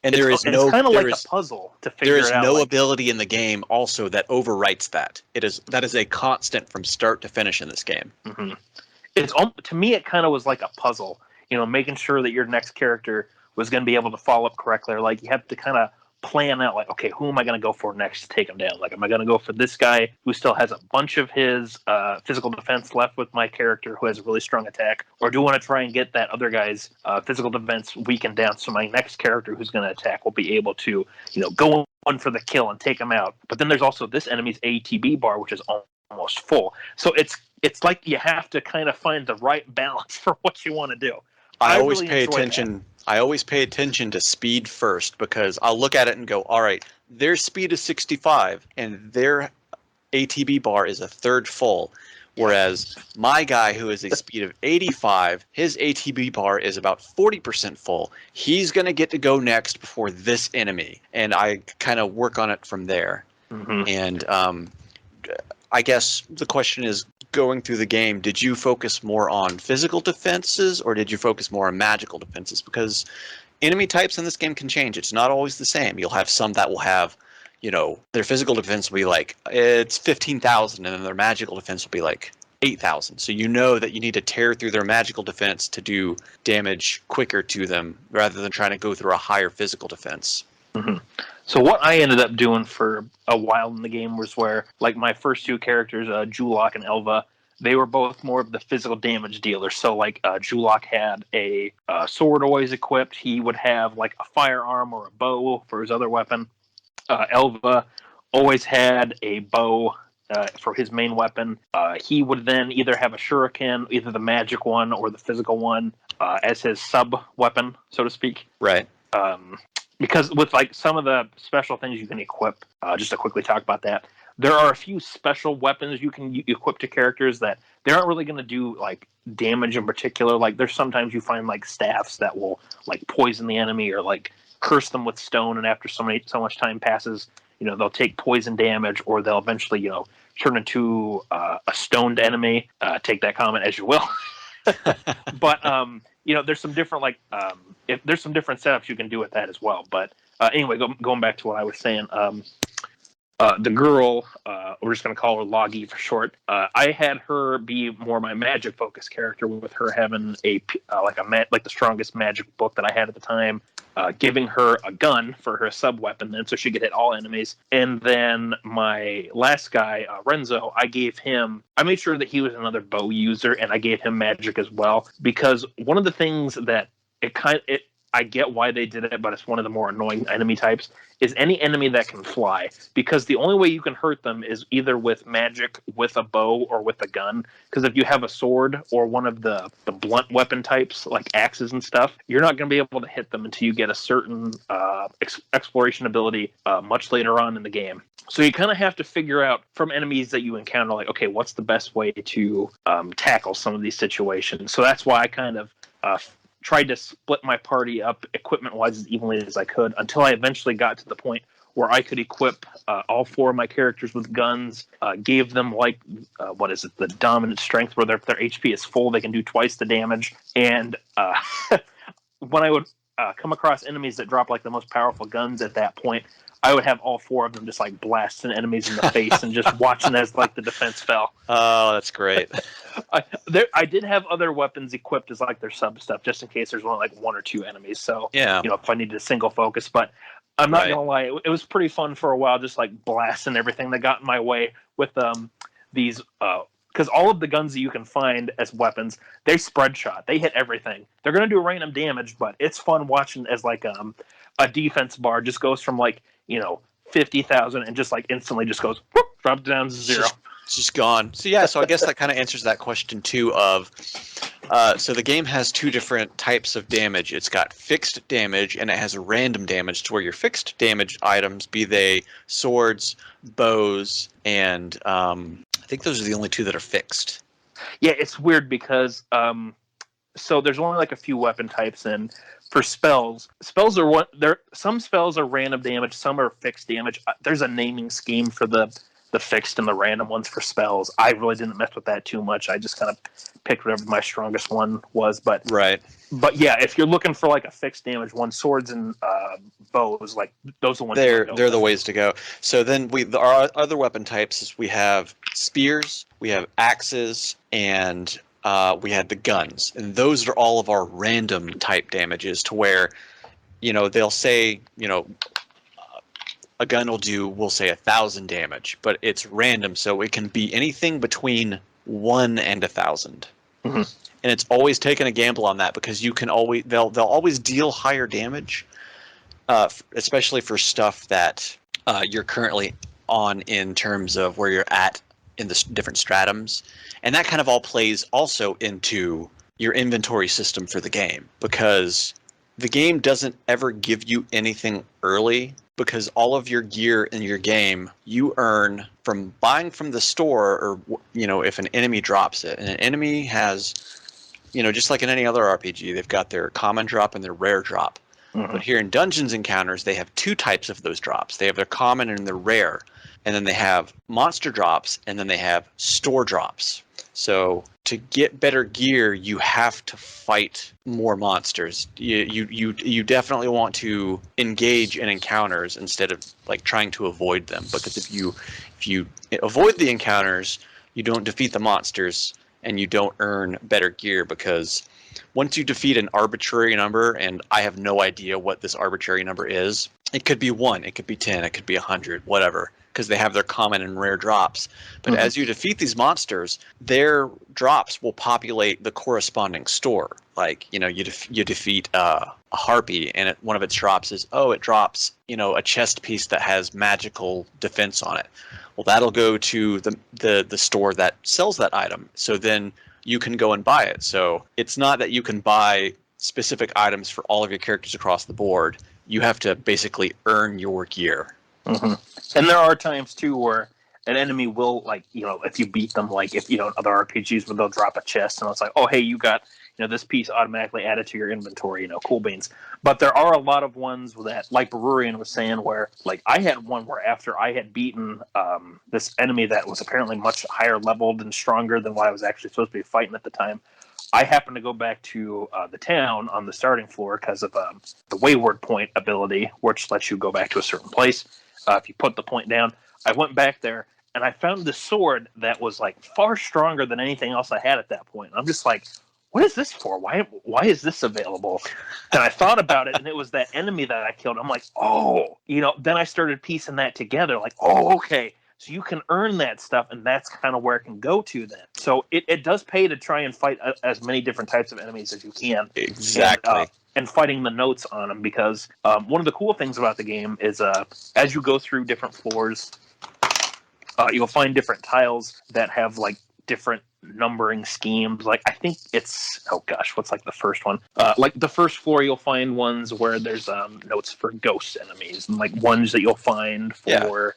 And it's kind of like a puzzle to figure it out. There is no ability in the game also that overwrites that. That is a constant from start to finish in this game. Mm-hmm. To me, it kind of was like a puzzle. Making sure that your next character was going to be able to follow up correctly. Like you have to kind of plan out, like, okay, who am I going to go for next to take him down? Like, am I going to go for this guy who still has a bunch of his physical defense left with my character who has a really strong attack? Or do I want to try and get that other guy's physical defense weakened down so my next character who's going to attack will be able to, go on for the kill and take him out? But then there's also this enemy's ATB bar, which is almost full. So it's like you have to kind of find the right balance for what you want to do. I always pay attention. I always pay attention to speed first, because I'll look at it and go, all right, their speed is 65 and their ATB bar is a third full. Whereas my guy, who is a speed of 85, his ATB bar is about 40% full. He's going to get to go next before this enemy. And I kind of work on it from there. Mm-hmm. And I guess the question is, going through the game, did you focus more on physical defenses or did you focus more on magical defenses? Because enemy types in this game can change. It's not always the same. You'll have some that will have, their physical defense will be like, it's 15,000, and then their magical defense will be like 8,000. So you know that you need to tear through their magical defense to do damage quicker to them rather than trying to go through a higher physical defense. Mm-hmm. So what I ended up doing for a while in the game was where, like, my first two characters, Julok and Elva, they were both more of the physical damage dealers. So, like, Julok had a sword always equipped. He would have, like, a firearm or a bow for his other weapon. Elva always had a bow for his main weapon. He would then either have a shuriken, either the magic one or the physical one, as his sub-weapon, so to speak. Right. Because with, like, some of the special things you can equip, just to quickly talk about that, there are a few special weapons you can equip to characters that they aren't really going to do, like, damage in particular. Like, there's sometimes you find, like, staffs that will, like, poison the enemy or, like, curse them with stone, and after so much time passes, they'll take poison damage, or they'll eventually, turn into a stoned enemy. Take that comment as you will. But, there's some different, like, there's some different setups you can do with that as well. But anyway, going back to what I was saying, the girl, we're just going to call her Logie for short. I had her be more my magic focused character, with her having like the strongest magic book that I had at the time, giving her a gun for her sub weapon, then so she could hit all enemies. And then my last guy, Renzo, I made sure that he was another bow user, and I gave him magic as well, because one of the things that I get why they did it, but it's one of the more annoying enemy types, is any enemy that can fly. Because the only way you can hurt them is either with magic, with a bow, or with a gun. Because if you have a sword or one of the blunt weapon types, like axes and stuff, you're not going to be able to hit them until you get a certain exploration ability much later on in the game. So you kind of have to figure out from enemies that you encounter, like, okay, what's the best way to tackle some of these situations. So that's why I kind of tried to split my party up equipment-wise as evenly as I could, until I eventually got to the point where I could equip all four of my characters with guns, gave them, like, the dominant strength, where if their HP is full, they can do twice the damage. And when I would come across enemies that drop, like, the most powerful guns at that point, I would have all four of them just, like, blasting enemies in the face and just watching as, like, the defense fell. Oh, that's great. I did have other weapons equipped as, like, their sub stuff, just in case there's only, like, one or two enemies. So, yeah, if I needed a single focus. But I'm not going to lie, it was pretty fun for a while, just, like, blasting everything that got in my way with these... Because all of the guns that you can find as weapons, they spread shot. They hit everything. They're going to do random damage, but it's fun watching as, like, a defense bar just goes from, like, 50,000 and just like instantly just goes whoop, drops down to zero. It's just gone. So yeah, so I guess that kind of answers that question too of, so the game has two different types of damage. It's got fixed damage and it has a random damage to where your fixed damage items, be they swords, bows, and I think those are the only two that are fixed. Yeah, it's weird because so there's only like a few weapon types, and for spells are one. There some spells are random damage, some are fixed damage. There's a naming scheme for the fixed and the random ones for spells. I really didn't mess with that too much. I just kind of picked whatever my strongest one was. But right. But yeah, if you're looking for like a fixed damage one, swords and bows, like those are the ones. They're the ways to go. So then our other weapon types is we have spears, we have axes, and we had the guns. And those are all of our random type damages to where, they'll say, a gun will do, we'll say 1,000 damage, but it's random, so it can be anything between 1 and 1,000. Mm-hmm. And it's always taking a gamble on that because they'll always deal higher damage, especially for stuff that you're currently on in terms of where you're at in the different stratums, and that kind of all plays also into your inventory system for the game, because the game doesn't ever give you anything early, because all of your gear in your game you earn from buying from the store, or if an enemy drops it. And an enemy has, just like in any other RPG, they've got their common drop and their rare drop. Mm-hmm. But here in Dungeons Encounters, they have two types of those drops. They have their common and their rare. And then they have monster drops, and then they have store drops. So to get better gear, you have to fight more monsters. You definitely want to engage in encounters instead of like trying to avoid them. Because if you avoid the encounters, you don't defeat the monsters, and you don't earn better gear, because once you defeat an arbitrary number, and I have no idea what this arbitrary number is, it could be 1, it could be 10, it could be 100, whatever, because they have their common and rare drops. But as you defeat these monsters, their drops will populate the corresponding store. Like, you defeat a harpy, and one of its drops is, it drops, a chest piece that has magical defense on it. Well, that'll go to the store that sells that item. So then you can go and buy it. So it's not that you can buy specific items for all of your characters across the board. You have to basically earn your gear. Mm-hmm. And there are times too where an enemy will, like, if you beat them, like if other RPGs where they'll drop a chest and it's like, oh hey, you got this piece automatically added to your inventory, cool beans. But there are a lot of ones that, like Bururian was saying, where like I had one where after I had beaten this enemy that was apparently much higher leveled and stronger than what I was actually supposed to be fighting at the time, I happened to go back to the town on the starting floor because of the wayward point ability, which lets you go back to a certain place if you put the point down. I went back there and I found this sword that was like far stronger than anything else I had at that point. I'm just like, what is this for? Why is this available? And I thought about it, and it was that enemy that I killed. I'm like, then I started piecing that together. Like, okay. So you can earn that stuff, and that's kind of where it can go to then. So it does pay to try and fight as many different types of enemies as you can. Exactly. And fighting the notes on them, because one of the cool things about the game is as you go through different floors, you'll find different tiles that have like different numbering schemes. Like I think it's what's like the first one? Like the first floor, you'll find ones where there's notes for ghost enemies, and like ones that you'll find for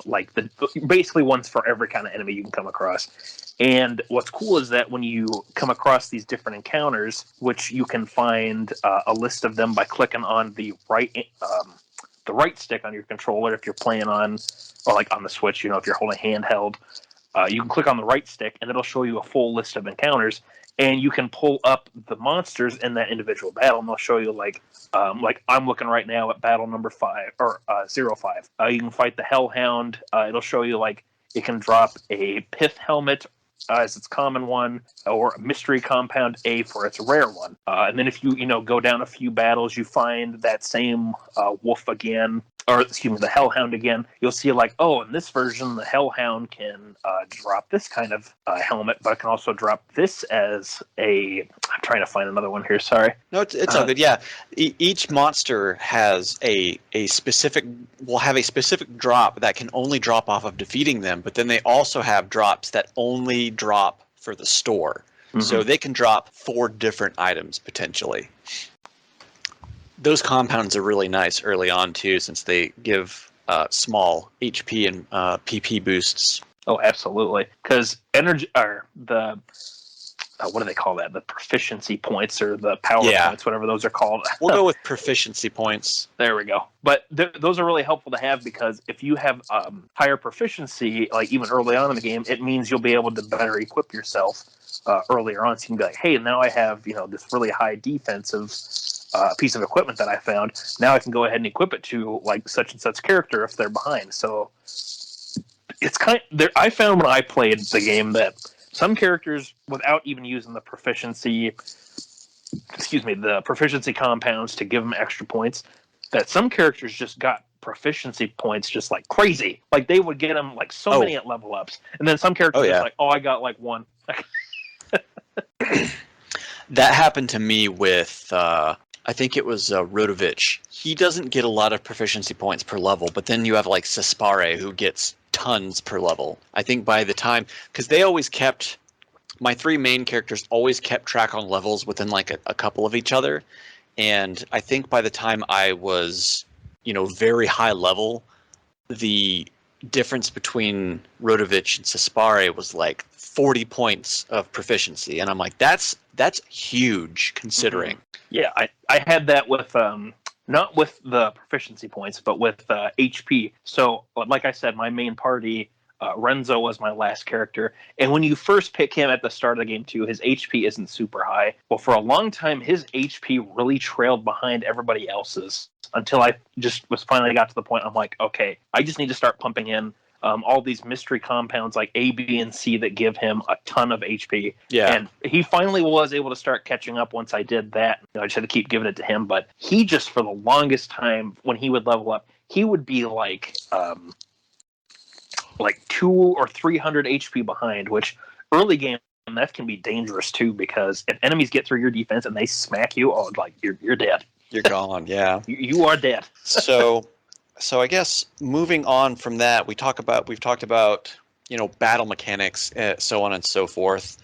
like basically ones for every kind of enemy you can come across. And what's cool is that when you come across these different encounters, which you can find a list of them by clicking on the right stick on your controller if you're playing on, or like on the Switch, if you're holding handheld, you can click on the right stick and it'll show you a full list of encounters, and you can pull up the monsters in that individual battle, and they'll show you like I'm looking right now at battle number 5 or 05. You can fight the Hellhound. It'll show you like it can drop a pith helmet as its common one, or a mystery compound A for its rare one. And then if you go down a few battles, you find that same wolf again, or excuse me, the Hellhound again, you'll see like, oh, in this version, the Hellhound can drop this kind of helmet, but it can also drop this as a. I'm trying to find another one here. Sorry. No, it's all good. Yeah, each monster has a specific will have a specific drop that can only drop off of defeating them, but then they also have drops that only drop for the store. Mm-hmm. So they can drop 4 different items potentially. Those compounds are really nice early on too, since they give small HP and PP boosts. Oh, absolutely. Because energy, or the what do they call that? The proficiency points or the power points, whatever those are called. We'll go with proficiency points. There we go. But those are really helpful to have, because if you have higher proficiency, like even early on in the game, it means you'll be able to better equip yourself earlier on. So you can be like, hey, now I have this really high defensive piece of equipment that I found. Now I can go ahead and equip it to like such and such character if they're behind. So it's I found when I played the game that some characters, without even using the proficiency compounds to give them extra points, that some characters just got proficiency points just like crazy. Like they would get them like so many at level ups, and then some characters just like, I got like 1. That happened to me with I think it was Rodovich. He doesn't get a lot of proficiency points per level, but then you have like Cespare, who gets tons per level. I think by the time, because they always kept, my 3 main characters always kept track on levels within like a couple of each other, and I think by the time I was very high level, the difference between Rodovich and Cespare was like 40 points of proficiency, and I'm like, that's huge considering. Yeah, I had that with not with the proficiency points, but with HP. So, like I said, my main party, Renzo was my last character, and when you first pick him at the start of the game too, his HP isn't super high. Well, for a long time, his HP really trailed behind everybody else's, until I just finally got to the point I'm like, okay, I just need to start pumping in all these mystery compounds like A, B, and C that give him a ton of HP. Yeah. And he finally was able to start catching up once I did that. I just had to keep giving it to him. But he just, for the longest time, when he would level up, he would be like 200 or 300 HP behind, which early game, that can be dangerous too, because if enemies get through your defense and they smack you, you're dead. You're gone, yeah. You are dead. So I guess moving on from that, we've talked about battle mechanics, so on and so forth.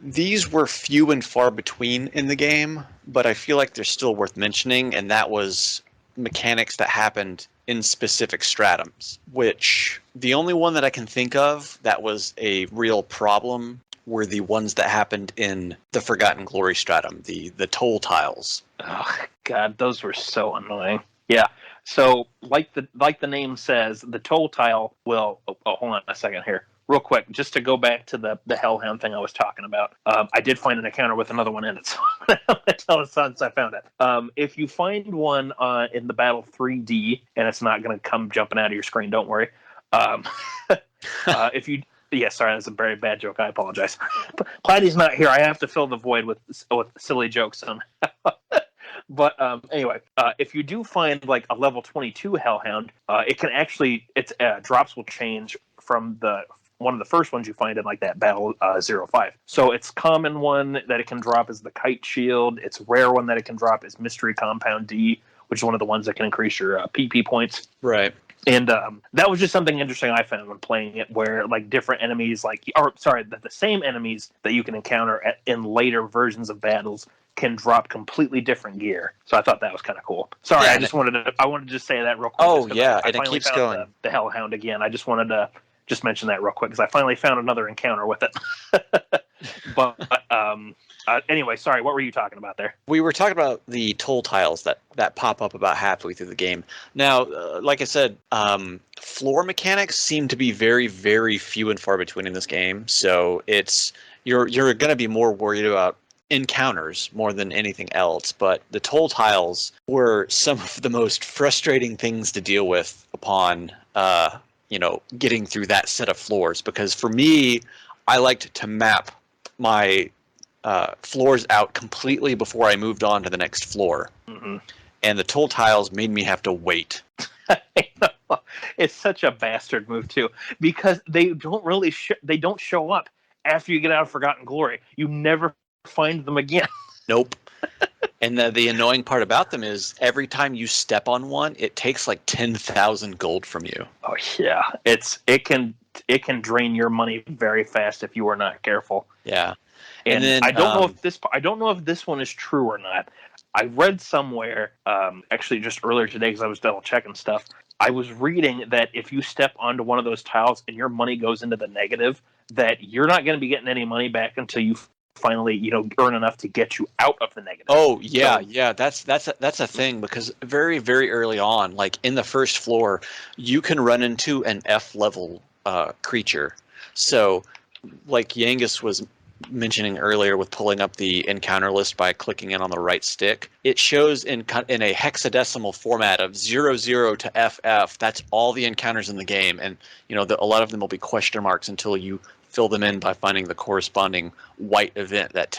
These were few and far between in the game, but I feel like they're still worth mentioning, and that was mechanics that happened in specific stratums, which the only one that I can think of that was a real problem were the ones that happened in the Forgotten Glory stratum, the toll tiles. Oh God, those were so annoying. Yeah. So, like the name says, the toll tile will. Oh, hold on a second here, real quick, just to go back to the Hellhound thing I was talking about. I did find an encounter with another one in it, so I'm gonna tell the sons I found it. If you find one in the battle 3D, and it's not going to come jumping out of your screen, don't worry. If you. Yeah, sorry, that's a very bad joke. I apologize. Platy's not here. I have to fill the void with silly jokes somehow. But anyway, if you do find like a level 22 Hellhound, it can actually, its drops will change from one of the first ones you find in like that battle 05. So its common one that it can drop is the Kite Shield. Its rare one that it can drop is Mystery Compound D, which is one of the ones that can increase your PP points. Right. And that was just something interesting I found when playing it, where like different enemies, the same enemies that you can encounter in later versions of battles can drop completely different gear. So I thought that was kind of cool. Sorry, yeah, I wanted to just say that real quick. Oh yeah, and it keeps going. The Hellhound again. I just wanted to just mention that real quick because I finally found another encounter with it. But anyway, sorry, what were you talking about there? We were talking about the toll tiles that pop up about halfway through the game. Now, like I said, floor mechanics seem to be very, very few and far between in this game. So you're going to be more worried about encounters more than anything else. But the toll tiles were some of the most frustrating things to deal with upon getting through that set of floors. Because for me, I liked to map my floors out completely before I moved on to the next floor. Mm-hmm. and the toll tiles made me have to wait. It's such a bastard move too, because they don't really they don't show up after you get out of Forgotten Glory. You never find them again. Nope. And the annoying part about them is every time you step on one, it takes like 10,000 gold from you. Oh yeah, it can drain your money very fast if you are not careful. Yeah. And then I don't know if this one is true or not. I read somewhere, actually just earlier today because I was double checking stuff. I was reading that if you step onto one of those tiles and your money goes into the negative, that you're not going to be getting any money back until you finally, earn enough to get you out of the negative. Oh yeah, yeah. That's a thing, because very, very early on, like in the first floor, you can run into an F level creature. So, like Yangus was mentioning earlier with pulling up the encounter list by clicking in on the right stick, it shows in a hexadecimal format of 00 to FF. That's all the encounters in the game, and a lot of them will be question marks until you fill them in by finding the corresponding white event that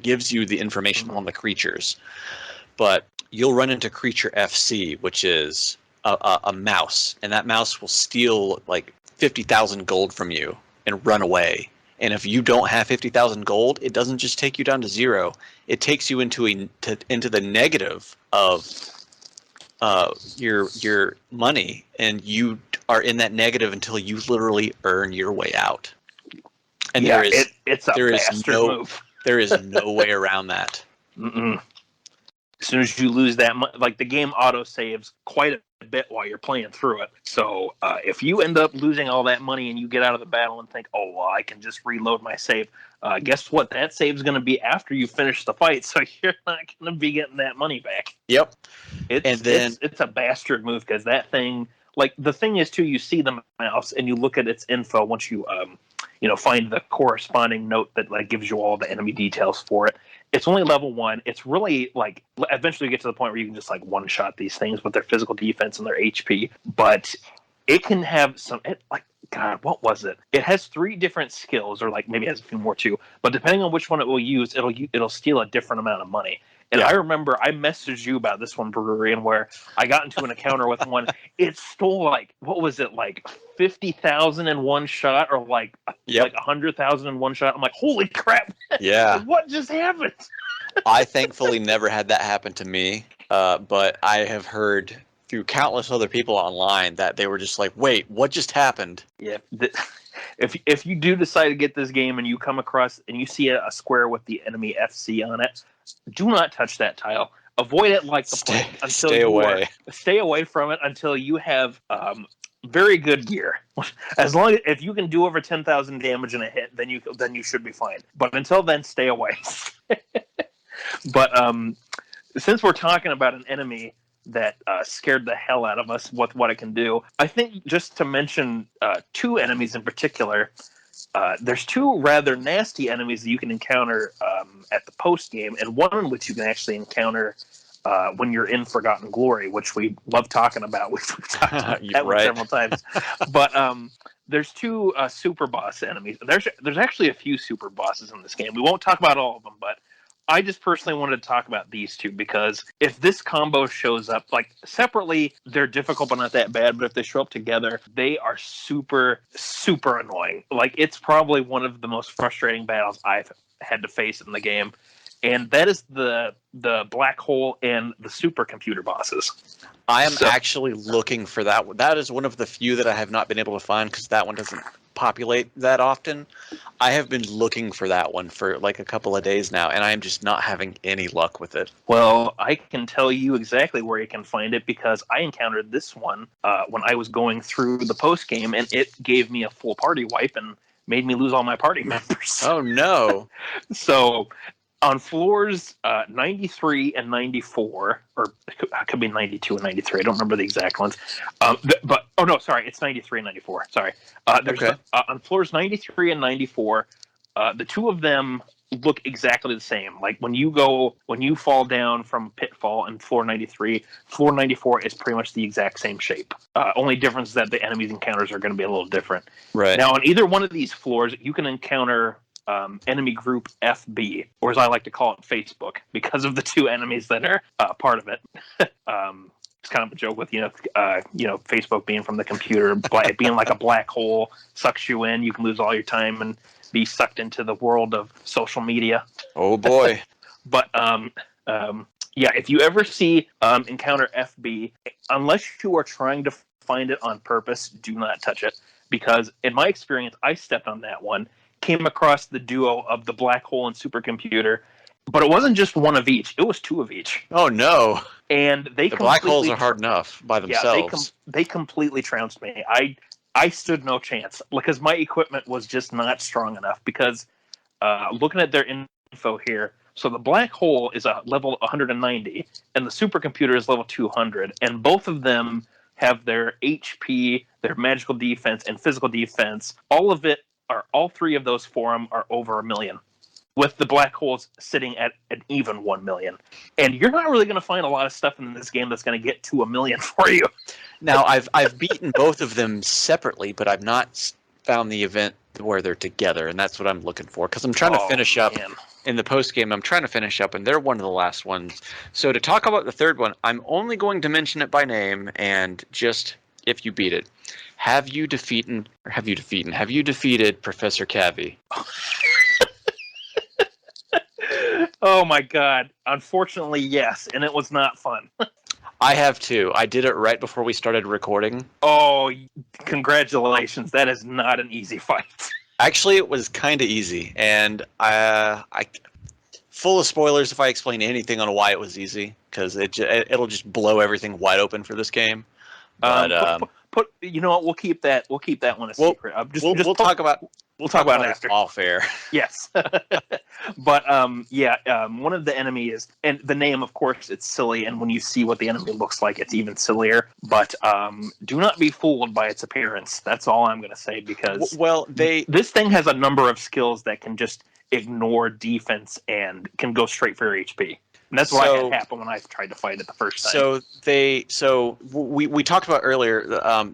gives you the information on the creatures. But you'll run into creature FC, which is a mouse, and that mouse will steal like 50,000 gold from you and run away. And if you don't have 50,000 gold, it doesn't just take you down to 0. It takes you into the negative of your money, and you are in that negative until you literally earn your way out. And it's a bastard move. There is no way around that. Mm-mm. As soon as you lose that money, like the game auto saves quite a bit while you're playing through it. So if you end up losing all that money and you get out of the battle and think, oh, well, I can just reload my save, guess what? That save's going to be after you finish the fight, so you're not going to be getting that money back. Yep. It's a bastard move, because that thing, like the thing is too, you see the mouse and you look at its info once you find the corresponding note that like gives you all the enemy details for it. It's only level 1. It's really like eventually you get to the point where you can just like one shot these things with their physical defense and their HP. But it can have God, what was it? It has 3 different skills, or like maybe it has a few more too. But depending on which one it will use, it'll steal a different amount of money. And I remember I messaged you about this one, Bururian, where I got into an encounter with one. It stole like 50,000 in one shot, or like 100,000 in one shot. I'm like, holy crap! Yeah, what just happened? I thankfully never had that happen to me, but I have heard through countless other people online that they were just like, wait, what just happened? Yeah. If you do decide to get this game and you come across and you see a square with the enemy FC on it, do not touch that tile. Avoid it like the plague until stay away from it until you have very good gear. If you can do over 10,000 damage in a hit, then you should be fine. But until then, stay away. But since we're talking about an enemy that scared the hell out of us with what it can do, I think just to mention 2 enemies in particular. There's 2 rather nasty enemies that you can encounter at the post game, and one in which you can actually encounter when you're in Forgotten Glory, which we love talking about. We've talked about that one several times. But there's 2 super boss enemies. There's actually a few super bosses in this game. We won't talk about all of them, but I just personally wanted to talk about these 2, because if this combo shows up, like separately, they're difficult but not that bad, but if they show up together, they are super, super annoying. Like, it's probably one of the most frustrating battles I've had to face in the game, and that is the black hole and the supercomputer bosses. I am actually looking for that one. That is one of the few that I have not been able to find, because that one doesn't populate that often. I have been looking for that one for like a couple of days now, and I am just not having any luck with it. Well, I can tell you exactly where you can find it, because I encountered this one when I was going through the post game, and it gave me a full party wipe and made me lose all my party members. Oh no. So on floors 93 and 94, or it could be 92 and 93. I don't remember the exact ones. It's 93 and 94. Sorry. On floors 93 and 94, the 2 of them look exactly the same. Like when you fall down from Pitfall in floor 93, floor 94 is pretty much the exact same shape. Only difference is that the enemies encounters are going to be a little different. Right. Now, on either one of these floors, you can encounter enemy group FB, or as I like to call it, Facebook, because of the two enemies that are part of it. It's kind of a joke with Facebook being from the computer, being like a black hole, sucks you in. You can lose all your time and be sucked into the world of social media. Oh boy! But if you ever see encounter FB, unless you are trying to find it on purpose, do not touch it, because in my experience, I stepped on that one, came across the duo of the black hole and supercomputer. But it wasn't just one of each; it was two of each. Oh no! And the black holes are hard enough by themselves. Yeah, they completely trounced me. I stood no chance because my equipment was just not strong enough. Because looking at their info here, so the black hole is a level 190, and the supercomputer is level 200, and both of them have their HP, their magical defense, and physical defense. All three of those for them are over 1 million. With the black holes sitting at an even 1 million. And you're not really going to find a lot of stuff in this game that's going to get to 1 million for you. Now, I've beaten both of them separately, but I've not found the event where they're together, and that's what I'm looking for, because I'm trying to finish up in the post-game. I'm trying to finish up, and they're one of the last ones. So to talk about the third one, I'm only going to mention it by name, and just if you beat it. Have you defeated Professor Cavi? Oh my god. Unfortunately, yes, and it was not fun. I have too. I did it right before we started recording. Oh, congratulations. That is not an easy fight. Actually, it was kind of easy, and I full of spoilers if I explain anything on why it was easy, because it'll just blow everything wide open for this game. But you know what? We'll keep that one a secret. We'll talk about it after. All fair. Yes. But one of the enemies, and the name, of course, it's silly, and when you see what the enemy looks like, it's even sillier. But do not be fooled by its appearance. That's all I'm going to say, because this thing has a number of skills that can just ignore defense and can go straight for your HP. And that's what I had happen when I tried to fight it the first time. So we talked about earlier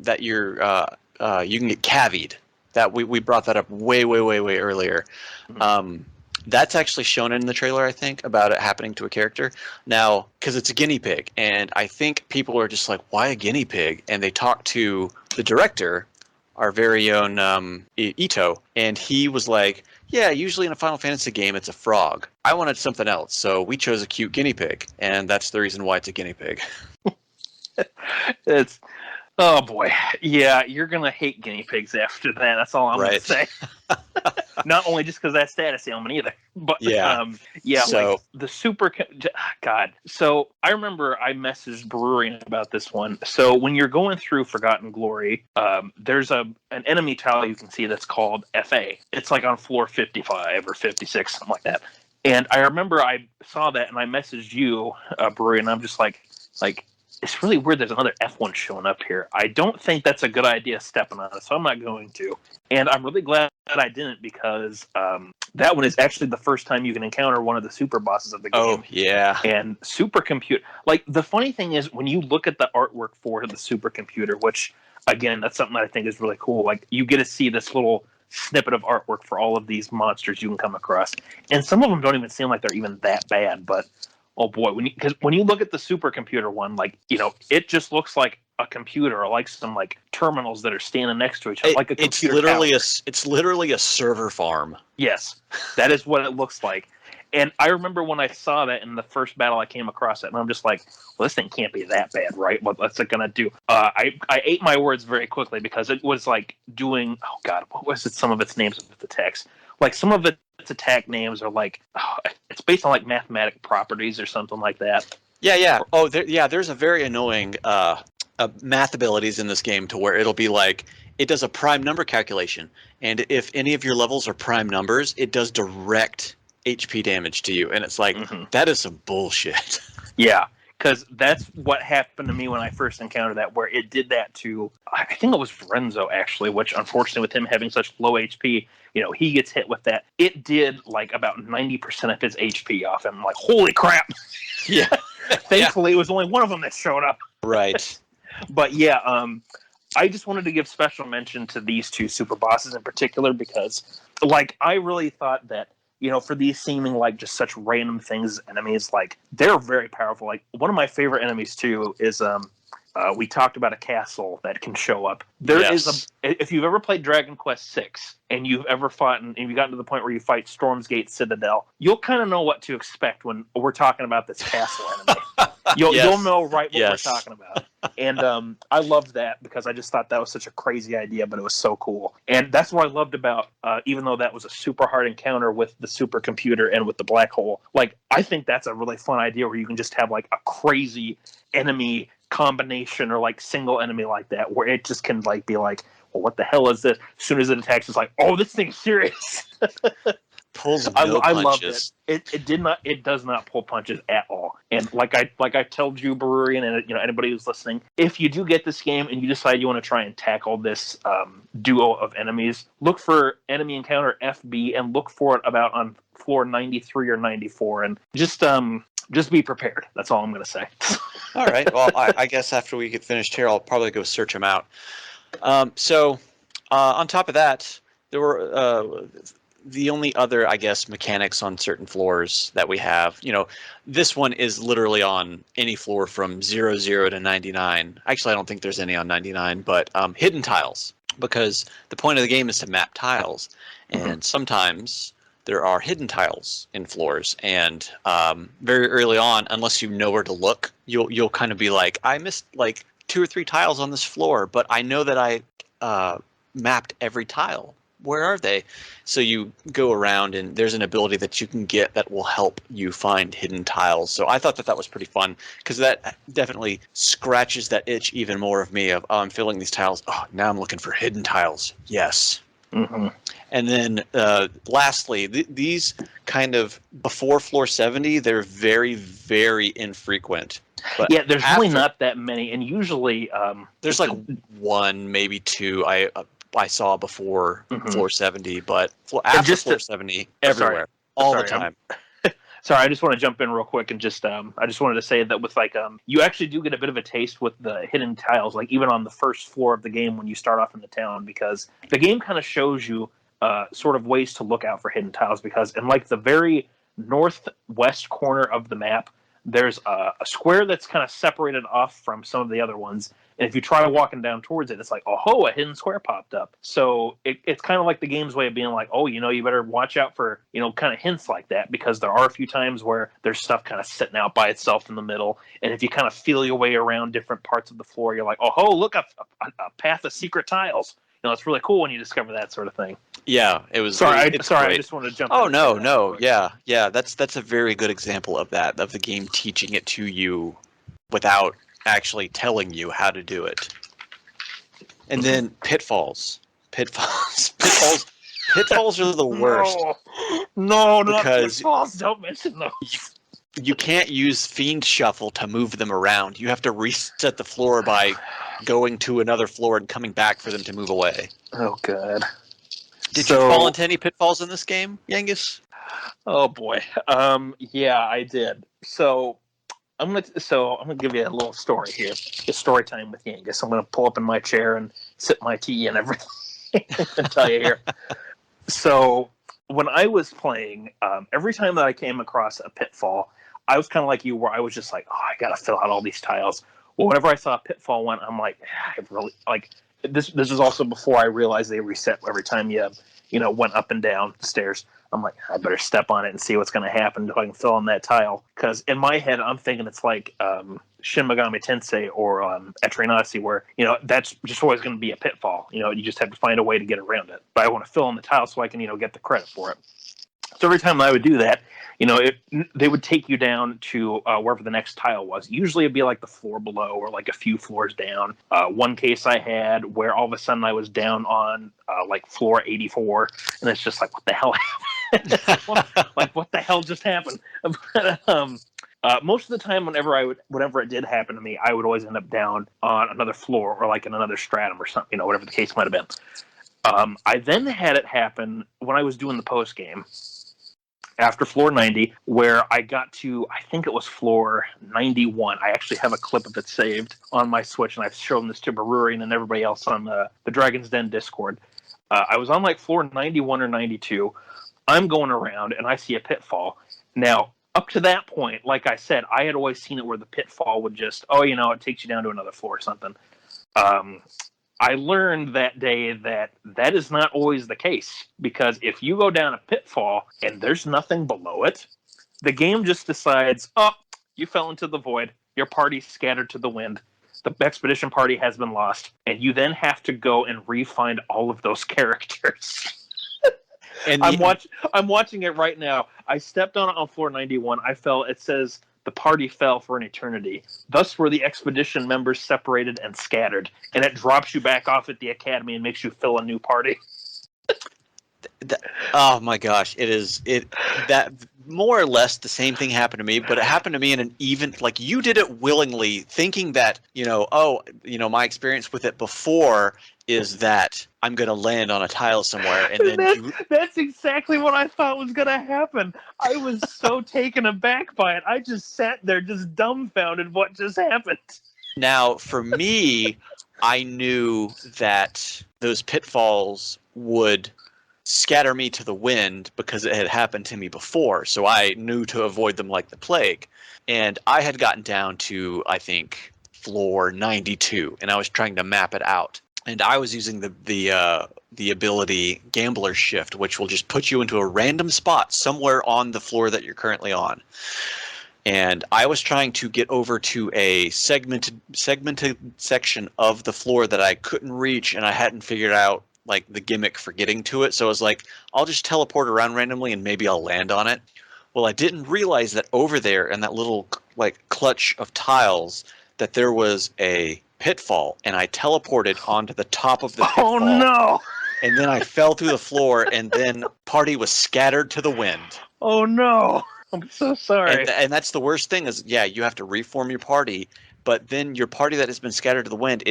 that you can get cavied. That we brought that up way earlier. Mm-hmm. That's actually shown in the trailer, I think, about it happening to a character. Now, because it's a guinea pig, and I think people are just like, why a guinea pig? And they talked to the director, our very own Ito, and he was like, yeah, usually in a Final Fantasy game, it's a frog. I wanted something else, so we chose a cute guinea pig, and that's the reason why it's a guinea pig. Oh boy, yeah, you're gonna hate guinea pigs after that. That's all I'm gonna say. Not only just because that's status ailment either, but like the super. God, so I remember I messaged Bururian about this one. So when you're going through Forgotten Glory, there's an enemy tile you can see that's called FA. It's like on floor 55 or 56, something like that. And I remember I saw that and I messaged you, Bururian. I'm just like. It's really weird there's another F1 showing up here. I don't think that's a good idea stepping on it, so I'm not going to. And I'm really glad that I didn't, because that one is actually the first time you can encounter one of the super bosses of the game. Oh, yeah. And supercomputer. Like, the funny thing is, when you look at the artwork for the supercomputer, which, again, that's something that I think is really cool. Like, you get to see this little snippet of artwork for all of these monsters you can come across. And some of them don't even seem like they're even that bad, but... Oh boy, when you look at the supercomputer one, like, you know, it just looks like a computer, or like some like terminals that are standing next to each other, like a computer. It's literally a server farm. Yes, that is what it looks like. And I remember when I saw that in the first battle, I came across it, and I'm just like, well, this thing can't be that bad, right? What's it gonna do? I ate my words very quickly, because it was like doing, oh god, what was it? Some of its names with the text, like some of its attack names are like, it's based on like mathematic properties or something like that. Yeah. Oh, there's a very annoying math abilities in this game to where it'll be like, it does a prime number calculation, and if any of your levels are prime numbers, it does direct HP damage to you, and it's like, that is some bullshit. Yeah, because that's what happened to me when I first encountered that, where it did that to, I think it was Renzo, actually, which unfortunately with him having such low HP, you know, he gets hit with that. It did like about 90% of his HP off him. I'm like, holy crap. Yeah. Thankfully, it was only one of them that showed up. Right. But yeah, I just wanted to give special mention to these two super bosses in particular because, like, I really thought that, for these seeming like just such random things, enemies, like, they're very powerful. Like, one of my favorite enemies, too, is, we talked about a castle that can show up. There is if you've ever played Dragon Quest VI and you've ever fought and you've gotten to the point where you fight Storm's Gate Citadel, you'll kind of know what to expect when we're talking about this castle enemy. You'll know right what we're talking about. And I loved that because I just thought that was such a crazy idea, but it was so cool. And that's what I loved about, even though that was a super hard encounter with the supercomputer and with the black hole, like, I think that's a really fun idea where you can just have, like, a crazy enemy combination or, like, single enemy like that, where it just can, like, be like, well, what the hell is this? As soon as it attacks, it's like, oh, this thing's serious. Pulls no I loved punches. It does not pull punches at all. And like I told you, Bururian, and anybody who's listening, if you do get this game and you decide you want to try and tackle this duo of enemies, look for enemy encounter FB and look for it about on floor 93 or 94, and just be prepared. That's all I'm going to say. All right. Well, I guess after we get finished here, I'll probably go search them out. So on top of that, there were the only other, I guess, mechanics on certain floors that we have. This one is literally on any floor from 00 to 99. Actually, I don't think there's any on 99, but hidden tiles, because the point of the game is to map tiles, and sometimes there are hidden tiles in floors, and very early on, unless you know where to look, you'll kind of be like, I missed like 2 or 3 tiles on this floor, but I know that I mapped every tile. Where are they? So you go around, and there's an ability that you can get that will help you find hidden tiles. So I thought that was pretty fun, because that definitely scratches that itch even more of me of, I'm filling these tiles. Oh, now I'm looking for hidden tiles. Yes. Mm-hmm. And then lastly, these kind of before floor 70, they're very, very infrequent. But yeah, there's really not that many, and usually there's like 1, maybe 2 I saw before floor 70, but after floor 70, everywhere, all the time. Sorry, I just want to jump in real quick and just I just wanted to say that with like you actually do get a bit of a taste with the hidden tiles, like even on the first floor of the game when you start off in the town, because the game kind of shows you sort of ways to look out for hidden tiles, because in like the very northwest corner of the map, there's a square that's kind of separated off from some of the other ones. And if you try walking down towards it, it's like, oh, a hidden square popped up. So it's kind of like the game's way of being like, oh, you better watch out for, kind of hints like that, because there are a few times where there's stuff kind of sitting out by itself in the middle. And if you kind of feel your way around different parts of the floor, you're like, oh, look, a path of secret tiles. It's really cool when you discover that sort of thing. Yeah, it was. Sorry, I just wanted to jump. Oh no, yeah. That's a very good example of that, of the game teaching it to you without actually telling you how to do it. And then pitfalls are the worst. No, not pitfalls. Don't mention those. You can't use Fiend Shuffle to move them around. You have to reset the floor by going to another floor and coming back for them to move away. Oh, God. Did you fall into any pitfalls in this game, Yangus? Oh boy, yeah, I did. So I'm gonna give you a little story here. It's story time with Yangus. I'm gonna pull up in my chair and sip my tea and everything and tell you here. So when I was playing, every time that I came across a pitfall, I was kind of like you, where I was just like, oh, I gotta fill out all these tiles. Well, whenever I saw a pitfall one, I'm like, I really like. This is also before I realized they reset every time you went up and down the stairs. I'm like, I better step on it and see what's going to happen if I can fill in that tile. Because in my head, I'm thinking it's like Shin Megami Tensei or Eternasi, where that's just always going to be a pitfall. You just have to find a way to get around it. But I want to fill in the tile so I can get the credit for it. So every time I would do that, they would take you down to wherever the next tile was. Usually it'd be like the floor below or like a few floors down. One case I had where all of a sudden I was down on like floor 84, and it's just like, what the hell happened? Like, what the hell just happened? Most of the time, whenever it did happen to me, I would always end up down on another floor or like in another stratum or something, whatever the case might have been. I then had it happen when I was doing the post game. after floor 90, where I got to, I think it was floor 91. I actually have a clip of it saved on my Switch, and I've shown this to Bururian and everybody else on the Dragon's Den Discord. I was on like floor 91 or 92. I'm going around, and I see a pitfall. Now, up to that point, like I said, I had always seen it where the pitfall would just, it takes you down to another floor or something. I learned that day that is not always the case, because if you go down a pitfall and there's nothing below it, the game just decides, you fell into the void, your party's scattered to the wind, the expedition party has been lost, and you then have to go and re-find all of those characters. And I'm watching it right now. I stepped on floor 91. I fell. It says the party fell for an eternity. Thus were the expedition members separated and scattered. And it drops you back off at the academy and makes you fill a new party. Oh my gosh, that more or less the same thing happened to me, but it happened to me in an even, like, you did it willingly, thinking that, my experience with it before is that I'm going to land on a tile somewhere, and then that's exactly what I thought was going to happen. I was so taken aback by it. I just sat there just dumbfounded what just happened. Now, for me, I knew that those pitfalls would scatter me to the wind because it had happened to me before, so I knew to avoid them like the plague. And I had gotten down to, I think, floor 92, and I was trying to map it out. And I was using the ability Gambler Shift, which will just put you into a random spot somewhere on the floor that you're currently on. And I was trying to get over to a segmented section of the floor that I couldn't reach, and I hadn't figured out like the gimmick for getting to it. So I was like, I'll just teleport around randomly and maybe I'll land on it. Well, I didn't realize that over there in that little like clutch of tiles that there was a pitfall, and I teleported onto the top of the pitfall. Oh no! And then I fell through the floor, and then party was scattered to the wind. Oh no! I'm so sorry. And that's the worst thing is, you have to reform your party, but then your party that has been scattered to the wind,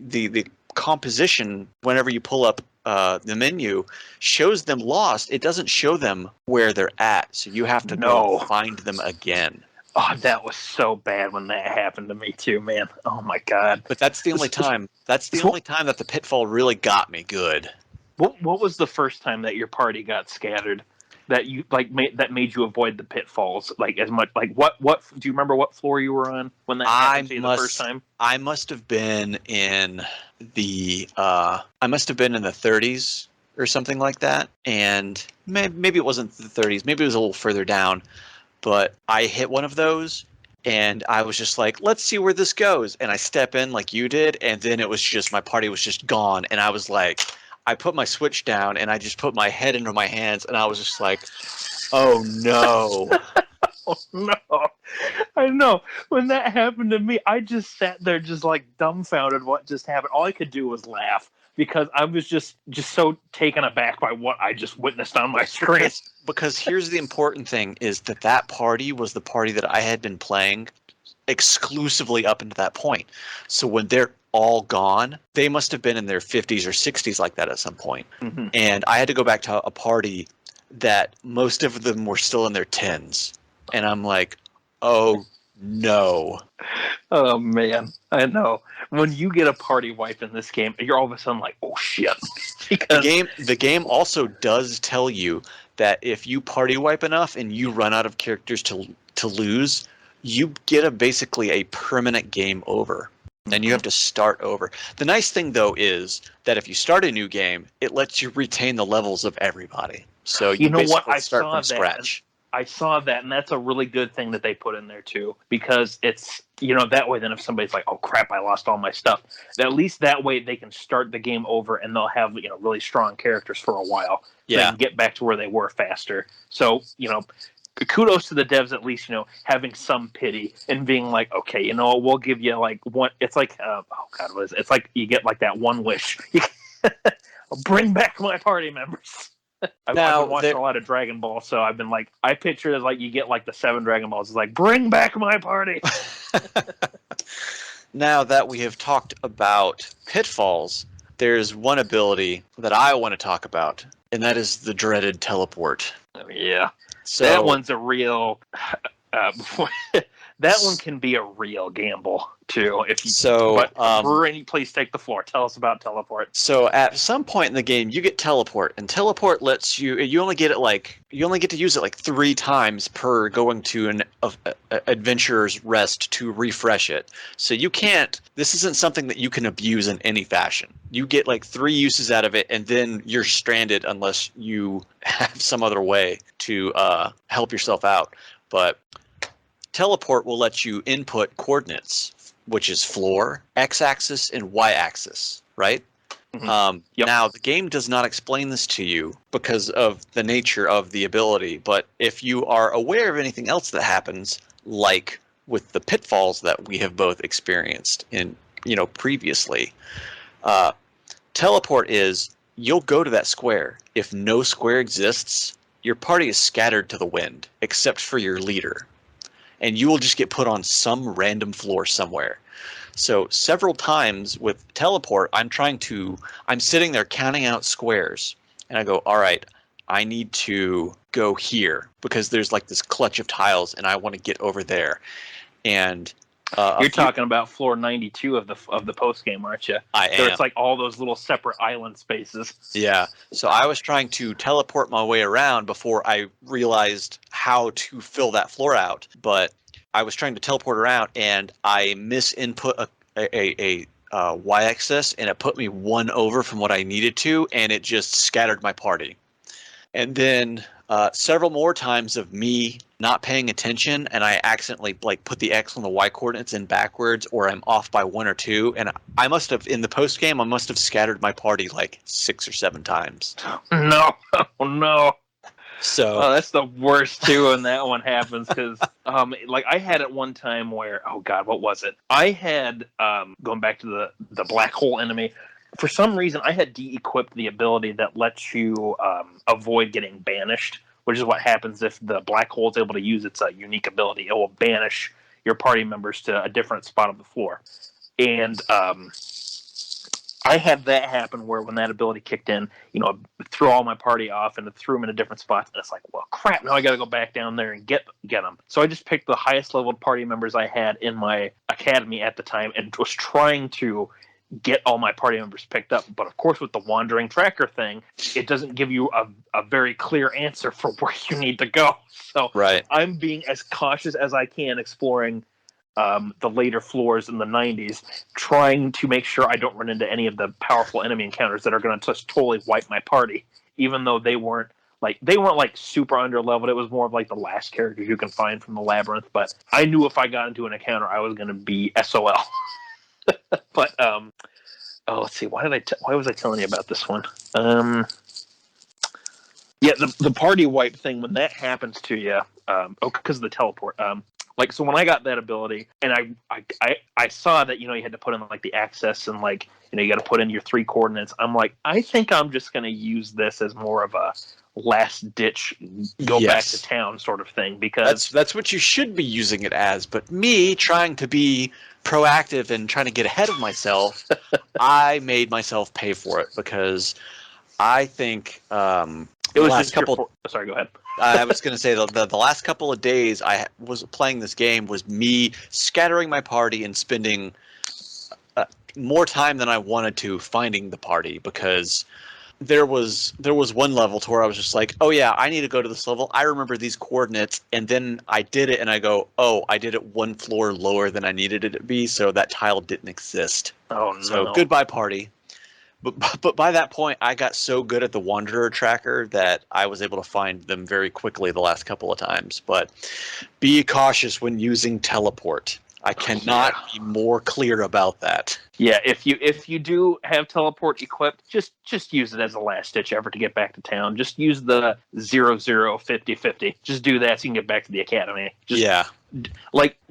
the composition, whenever you pull up the menu, shows them lost. It doesn't show them where they're at, so you have to go find them again. Oh, that was so bad when that happened to me too, man. Oh my god! But that's the only time. That's the only time that the pitfall really got me good. What was the first time that your party got scattered? That you that made you avoid the pitfalls like as much? Like what do you remember what floor you were on when that happened to you the first time? I must have been in the 30s or something like that, and maybe it wasn't the 30s. Maybe it was a little further down. But I hit one of those, and I was just like, let's see where this goes. And I step in like you did, and then it was just, my party was just gone. And I was like, I put my Switch down, and I just put my head into my hands, and I was just like, oh no. Oh no. I know. When that happened to me, I just sat there just like dumbfounded what just happened. All I could do was laugh, because I was just so taken aback by what I just witnessed on my screen. Because here's the important thing, is that party was the party that I had been playing exclusively up until that point. So when they're all gone, they must have been in their 50s or 60s like that at some point. Mm-hmm. And I had to go back to a party that most of them were still in their 10s. And I'm like, oh no. Oh man, I know. When you get a party wipe in this game, you're all of a sudden like, oh shit. Because the game also does tell you that if you party wipe enough and you run out of characters to lose, you get basically a permanent game over. And you have to start over. The nice thing, though, is that if you start a new game, it lets you retain the levels of everybody. So you know what? I start from scratch. I saw that, and that's a really good thing that they put in there, too. Because it's, that way then if somebody's like, oh, crap, I lost all my stuff, at least that way they can start the game over, and they'll have, really strong characters for a while. So they can get back to where they were faster. So, kudos to the devs, at least, having some pity and being like, okay, we'll give you like one. It's like, what is it? It's like you get like that one wish. Bring back my party members. I've been watching a lot of Dragon Ball, so I've been like, I picture it as like you get like the 7 Dragon Balls. It's like, bring back my party. Now that we have talked about pitfalls, there's one ability that I want to talk about, and that is the dreaded teleport. Oh, yeah. So that one's a real. Uh, that one can be a real gamble too. If you, so Bururian, please take the floor. Tell us about teleport. So at some point in the game, you get teleport, and teleport lets you. You only get to use it like 3 times per going to an adventurer's rest to refresh it. So you can't. This isn't something that you can abuse in any fashion. You get like 3 uses out of it, and then you're stranded unless you have some other way to help yourself out. But teleport will let you input coordinates, which is floor, x-axis, and y-axis, right? Mm-hmm. Yep. Now, the game does not explain this to you because of the nature of the ability, but if you are aware of anything else that happens, like with the pitfalls that we have both experienced in, previously, teleport is you'll go to that square. If no square exists, your party is scattered to the wind, except for your leader. And you will just get put on some random floor somewhere. So several times with teleport, I'm sitting there counting out squares, and I go, all right, I need to go here because there's like this clutch of tiles, and I want to get over there. And you're talking about floor 92 of the post game, aren't you? I am. So it's like all those little separate island spaces. Yeah. So I was trying to teleport my way around before I realized how to fill that floor out. But I was trying to teleport around, and I misinput a y-axis, and it put me 1 over from what I needed to, and it just scattered my party. And then several more times of me not paying attention, and I accidentally put the X on the Y coordinates in backwards, or I'm off by 1 or 2, and I must have, in the post game, I must have scattered my party like 6 or 7 times. No, no. So that's the worst too when that one happens, because I had it one time where, oh god, what was it? I had going back to the black hole enemy. For some reason, I had de-equipped the ability that lets you avoid getting banished, which is what happens if the black hole is able to use its unique ability. It will banish your party members to a different spot of the floor. And I had that happen where when that ability kicked in, I threw all my party off and it threw them into different spots. And it's like, well, crap, now I got to go back down there and get them. So I just picked the highest leveled party members I had in my academy at the time and was trying to get all my party members picked up. But of course, with the wandering tracker thing, it doesn't give you a very clear answer for where you need to go. So right. I'm being as cautious as I can exploring the later floors in the 90s, trying to make sure I don't run into any of the powerful enemy encounters that are going to just totally wipe my party, even though they weren't super under leveled. It was more of like the last characters you can find from the labyrinth. But I knew if I got into an encounter, I was going to be SOL. But let's see. Why was I telling you about this one? Yeah, the party wipe thing, when that happens to you, because of the teleport. So when I got that ability, and I saw that you had to put in like the access and you got to put in your 3 coordinates. I'm like, I think I'm just going to use this as more of a last ditch back to town sort of thing, because that's what you should be using it as. But me trying to be proactive and trying to get ahead of myself, I made myself pay for it because I think it was just sorry, go ahead. I was going to say the last couple of days I was playing this game was me scattering my party and spending more time than I wanted to finding the party, because there was one level to where I was just like, oh yeah, I need to go to this level. I remember these coordinates, and then I did it, and I go, oh, I did it 1 floor lower than I needed it to be, so that tile didn't exist. Oh no! So goodbye party. But by that point, I got so good at the Wanderer tracker that I was able to find them very quickly the last couple of times. But be cautious when using teleport. I cannot be more clear about that. Yeah, if you do have teleport equipped, just use it as a last ditch effort to get back to town. Just use the 005050. Just do that so you can get back to the academy.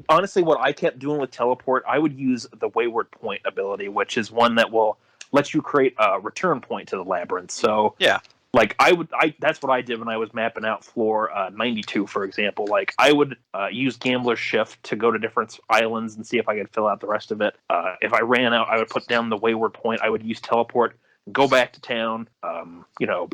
Honestly, what I kept doing with teleport, I would use the Wayward Point ability, which is one that will let you create a return point to the labyrinth. So yeah. That's what I did when I was mapping out floor 92, for example. I would use Gambler's Shift to go to different islands and see if I could fill out the rest of it. If I ran out, I would put down the Wayward Point. I would use Teleport, go back to town,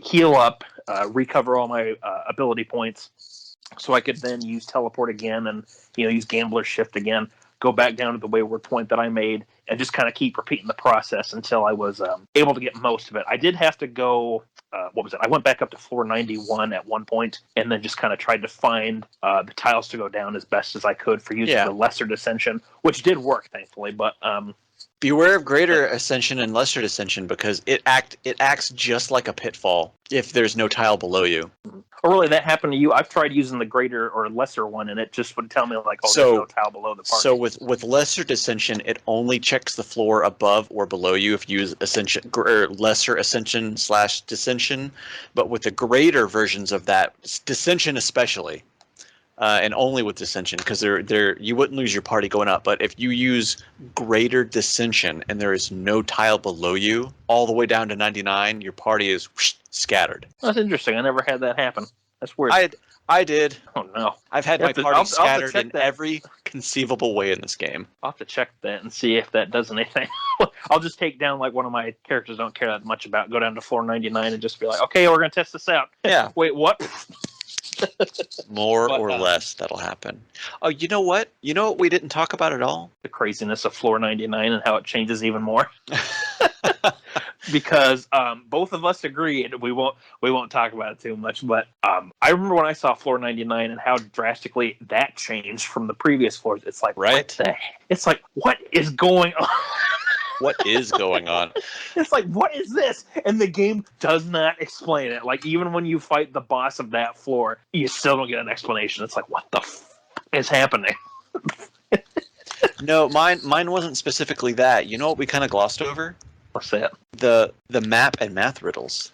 heal up, recover all my ability points, so I could then use teleport again and use Gambler's Shift again, go back down to the wayward point that I made, and just kind of keep repeating the process until I was able to get most of it. I did have to go. What was it? I went back up to floor 91 at one point, and then just kind of tried to find the tiles to go down as best as I could for using the lesser descension, which did work, thankfully. But beware of greater ascension and lesser descension, because it acts just like a pitfall if there's no tile below you. Oh, really? That happened to you? I've tried using the greater or lesser one, and it just would tell me like, there's no tile below the party. So with lesser descension, it only checks the floor above or below you if you use ascension or lesser ascension / descension. But with the greater versions of that, descension especially, and only with descension, because you wouldn't lose your party going up. But if you use greater descension and there is no tile below you, all the way down to 99, your party is scattered. That's interesting. I never had that happen. That's weird. I did. Oh no! I've had my party scattered in every conceivable way in this game. I'll have to check that and see if that does anything. I'll just take down like one of my characters I don't care that much about, go down to floor 99 and just be like, okay, we're gonna test this out. Yeah. Wait, what? More or less, that'll happen. Oh, you know what? You know what we didn't talk about at all? The craziness of floor 99 and how it changes even more. Because both of us agreed, we won't talk about it too much, but I remember when I saw floor 99 and how drastically that changed from the previous floors. It's like, right? It's like, what is going on? What is going on? It's like, what is this? And the game does not explain it. Like, even when you fight the boss of that floor, you still don't get an explanation. It's like, what the is happening? No, mine wasn't specifically that. You know what we kind of glossed over? What's that? The map and math riddles.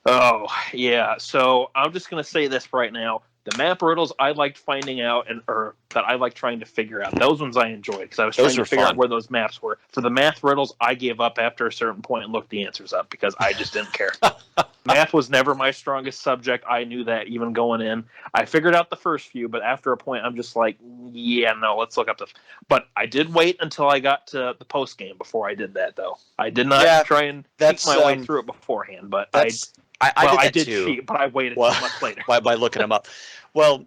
Oh, yeah. So I'm just going to say this right now. The map riddles I liked finding out, or that I liked trying to figure out. Those ones I enjoyed because I was trying to figure out where those maps were. For the math riddles, I gave up after a certain point and looked the answers up because I just didn't care. Math was never my strongest subject. I knew that even going in. I figured out the first few, but after a point, I'm just like, yeah, no, let's look up the. But I did wait until I got to the post game before I did that, though. I did not try and cheat my way through it beforehand, but I did too. Cheat, but I waited too much later. by looking them up. Well,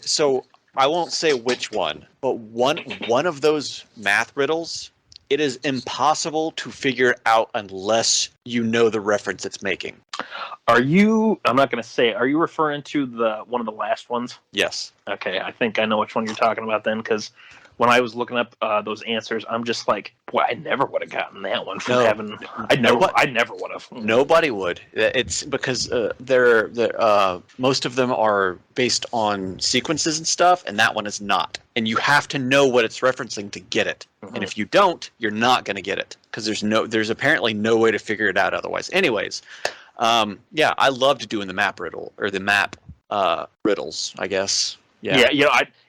so I won't say which one, but one of those math riddles, it is impossible to figure out unless you know the reference it's making. I'm not going to say it. Are you referring to one of the last ones? Yes. Okay, I think I know which one you're talking about then, because when I was looking up those answers, I'm just like, boy, I never would have gotten that one from having. I never would have. Nobody would. It's because most of them are based on sequences and stuff, and that one is not. And you have to know what it's referencing to get it. Mm-hmm. And if you don't, you're not going to get it because there's apparently no way to figure it out otherwise. Anyways, I loved doing the map riddle or the map riddles, I guess. Yeah.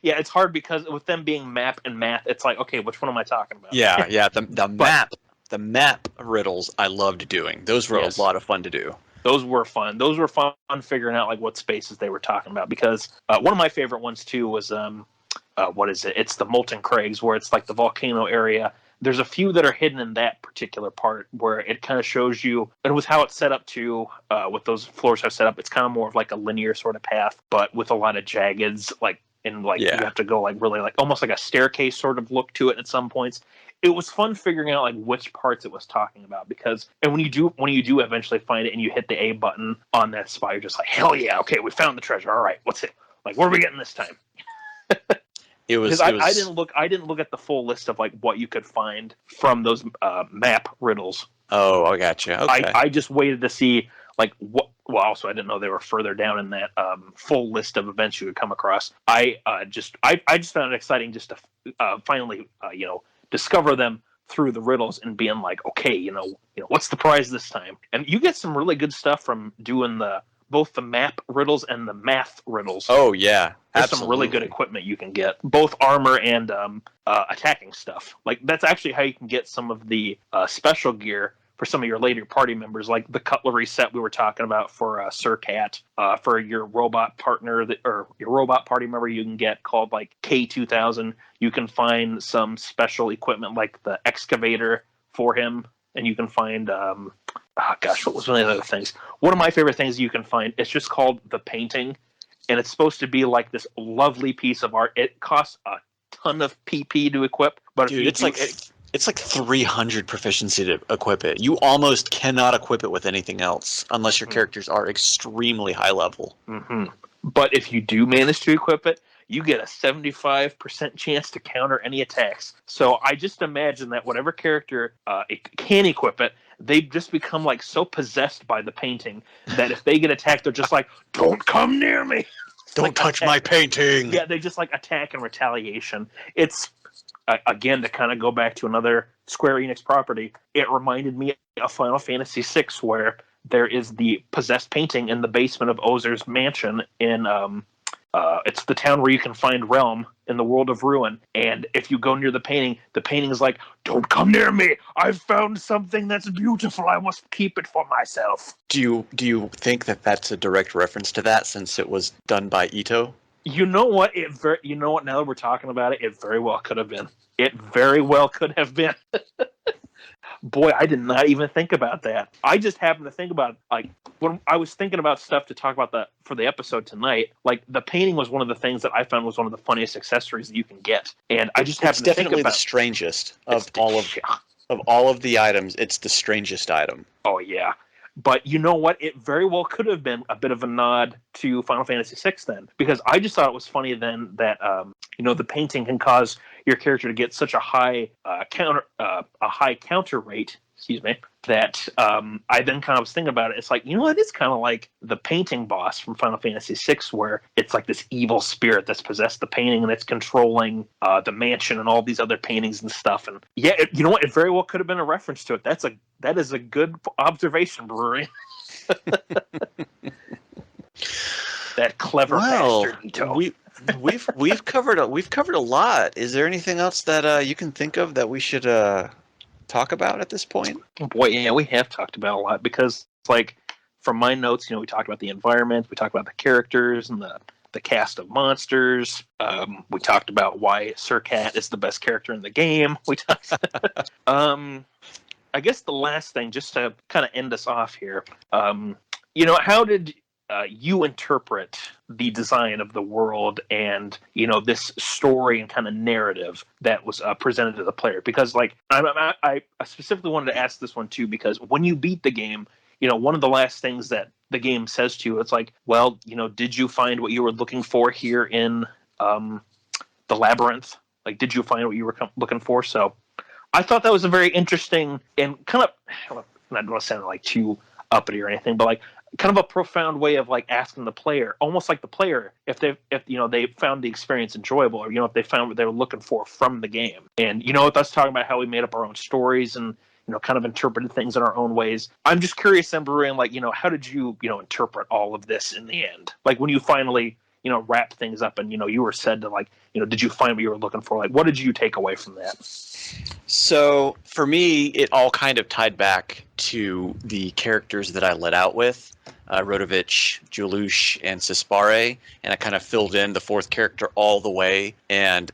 It's hard because with them being map and math, it's like, okay, which one am I talking about? Yeah. The map riddles I loved doing. Those were a lot of fun to do. Those were fun. Those were fun figuring out like what spaces they were talking about because one of my favorite ones too was what is it? It's the Molten Crags where it's like the volcano area. There's a few that are hidden in that particular part where it kind of shows you, and with how it's set up too, with those floors are set up, it's kind of more of like a linear sort of path, but with a lot of jaggeds, you have to go like really like almost like a staircase sort of look to it at some points. It was fun figuring out like which parts it was talking about and when you do eventually find it and you hit the A button on that spot, you're just like, hell yeah, okay, we found the treasure. All right, what's it? Like, what are we getting this time? I didn't look at the full list of like what you could find from those map riddles. Oh, I gotcha. Okay. I just waited to see like what. Well, also I didn't know they were further down in that full list of events you would come across. I just found it exciting just to finally discover them through the riddles and being like, okay, what's the prize this time? And you get some really good stuff from doing both the map riddles and the math riddles. Oh, yeah. There's some really good equipment you can get, both armor and attacking stuff. Like, that's actually how you can get some of the special gear for some of your later party members, like the cutlery set we were talking about for Sir Cat. For your robot partner, or your robot party member, you can get called like K2000. You can find some special equipment like the excavator for him, and you can find what was one of the other things? One of my favorite things you can find, it's just called the painting, and it's supposed to be like this lovely piece of art. It costs a ton of PP to equip, but Dude, it's like 300 proficiency to equip it. You almost cannot equip it with anything else unless your characters are extremely high level. Mm-hmm. But if you do manage to equip it, you get a 75% chance to counter any attacks. So I just imagine that whatever character can equip it, they just become like so possessed by the painting that if they get attacked, they're just like, "Don't come near me! Don't like, touch my painting!" Yeah, they just like attack in retaliation. It's again, to kind of go back to another Square Enix property, it reminded me of Final Fantasy VI, where there is the possessed painting in the basement of Ozer's mansion in it's the town where you can find Realm in the world of Ruin. And if you go near the painting is like, "Don't come near me! I've found something that's beautiful. I must keep it for myself." Do you think that that's a direct reference to that, since it was done by Ito? You know what? Now that we're talking about it, it very well could have been. It very well could have been. Boy, I did not even think about that. I just happened to think about, like, when I was thinking about stuff to talk about for the episode tonight, like, the painting was one of the things that I found was one of the funniest accessories that you can get. And I just happened to think about... It's definitely the strangest of all of the items. It's the strangest item. Oh, yeah. But you know what? It very well could have been a bit of a nod to Final Fantasy VI then, because I just thought it was funny then that the painting can cause your character to get such a high counter rate. Excuse me. That I then kind of was thinking about it. It's like, it's kind of like the painting boss from Final Fantasy VI, where it's like this evil spirit that's possessed the painting and it's controlling the mansion and all these other paintings and stuff. And yeah, you know what? It very well could have been a reference to it. That is a good observation, Brewery. That clever bastard. Ito. We've covered a lot. Is there anything else that you can think of that we should talk about at this point? Boy, yeah, we have talked about a lot, because like from my notes, we talked about the environment, we talked about the characters and the cast of monsters. We talked about why Sir Cat is the best character in the game. We talked. I guess the last thing, just to kind of end us off here, how did you interpret the design of the world and this story and kind of narrative that was presented to the player? Because like I specifically wanted to ask this one too, because when you beat the game, one of the last things that the game says to you, it's like, well, did you find what you were looking for here in the labyrinth? Like, did you find what you were looking for? So I thought that was a very interesting and kind of, I don't want to sound like too uppity or anything, but like kind of a profound way of like asking the player, almost like the player, if they found the experience enjoyable, or if they found what they were looking for from the game. And with us talking about how we made up our own stories and kind of interpreted things in our own ways, I'm just curious, Brewery, like how did you interpret all of this in the end? Like when you finally wrap things up and you were said to like did you find what you were looking for? Like what did you take away from that? So for me, it all kind of tied back to the characters that I let out with, Rodovich, Julush, and Cispare, and I kind of filled in the fourth character all the way. And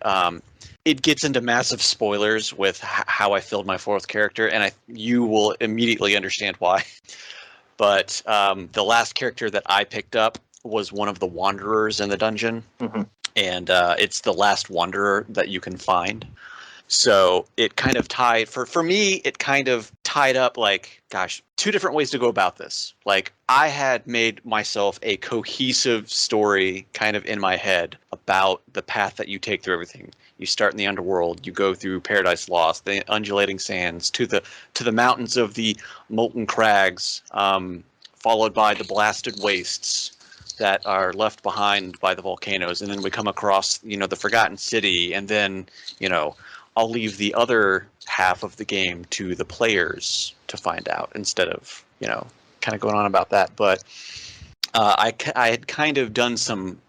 it gets into massive spoilers with how I filled my fourth character, and you will immediately understand why. But the last character that I picked up was one of the wanderers in the dungeon, and it's the last wanderer that you can find. So it kind of tied, for me, it kind of tied up like, gosh, two different ways to go about this. Like I had made myself a cohesive story kind of in my head about the path that you take through everything. You start in the underworld, you go through Paradise Lost, the undulating sands, to the mountains of the molten crags, followed by the blasted wastes that are left behind by the volcanoes, and then we come across the Forgotten City, and then I'll leave the other half of the game to the players to find out instead of kind of going on about that. But I had kind of done some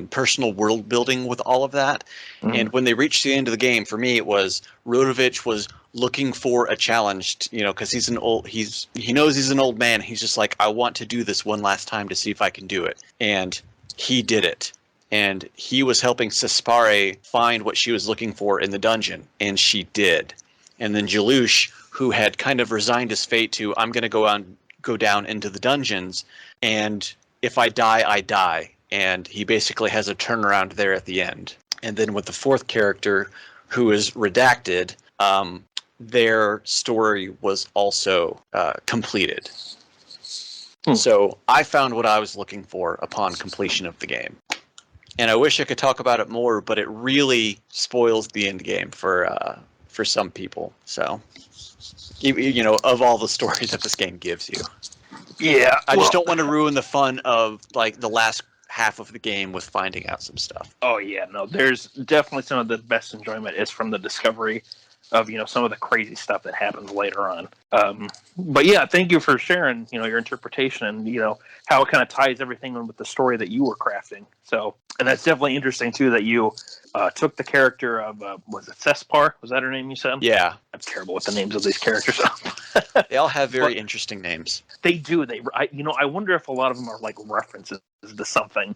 personal world building with all of that, and when they reached the end of the game, for me it was Rodovich was looking for a challenge, because he knows he's an old man. He's just like, I want to do this one last time to see if I can do it, and he did it. And he was helping Cispare find what she was looking for in the dungeon, and she did. And then Julush, who had kind of resigned his fate to, I'm going to go down into the dungeons, and if I die, I die. and he basically has a turnaround there at the end. And then with the fourth character, who is redacted, their story was also completed. So I found what I was looking for upon completion of the game. And I wish I could talk about it more, but it really spoils the end game for some people. So, you know, of all the stories that this game gives you. Yeah. I just don't want to ruin the fun of, like, the last half of the game with finding out some stuff. Oh, yeah, no, there's definitely some of the best enjoyment is from the discovery of, you know, some of the crazy stuff that happens later on. But yeah, thank you for sharing, you know, your interpretation and, you know, how it kind of ties everything in with the story that you were crafting. So, and that's definitely interesting too, that you took the character of, was it Cespar? Was that her name you said? Yeah. I'm terrible with the names of these characters. They all have very interesting names. They do. I wonder if a lot of them are like references to something,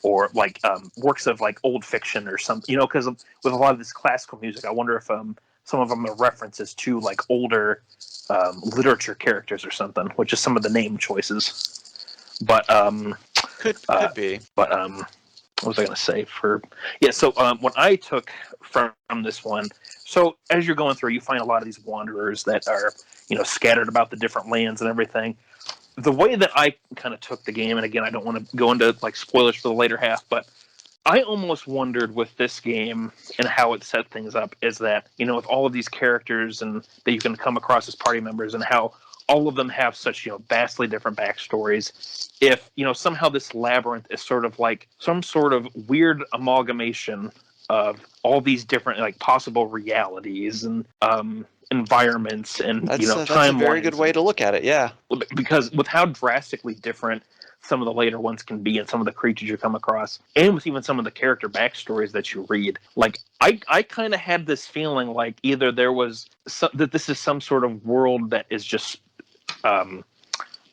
or like works of like old fiction or something. You know, because with a lot of this classical music, I wonder if some of them are references to like older literature characters or something, which is some of the name choices. But could be. But what was I going to say? So what I took from this one, so as you're going through, you find a lot of these wanderers that are, you know, scattered about the different lands and everything. The way that I kind of took the game, and again, I don't want to go into like spoilers for the later half, but I almost wondered with this game and how it set things up is that, you know, with all of these characters and that you can come across as party members and how all of them have such, you know, vastly different backstories. If, you know, somehow this labyrinth is sort of like some sort of weird amalgamation of all these different like possible realities and environments and That's, you know, that's a very good way to look at it. Yeah, because with how drastically different some of the later ones can be and some of the creatures you come across, and with even some of the character backstories that you read, like I kind of had this feeling like either there was that this is some sort of world that is just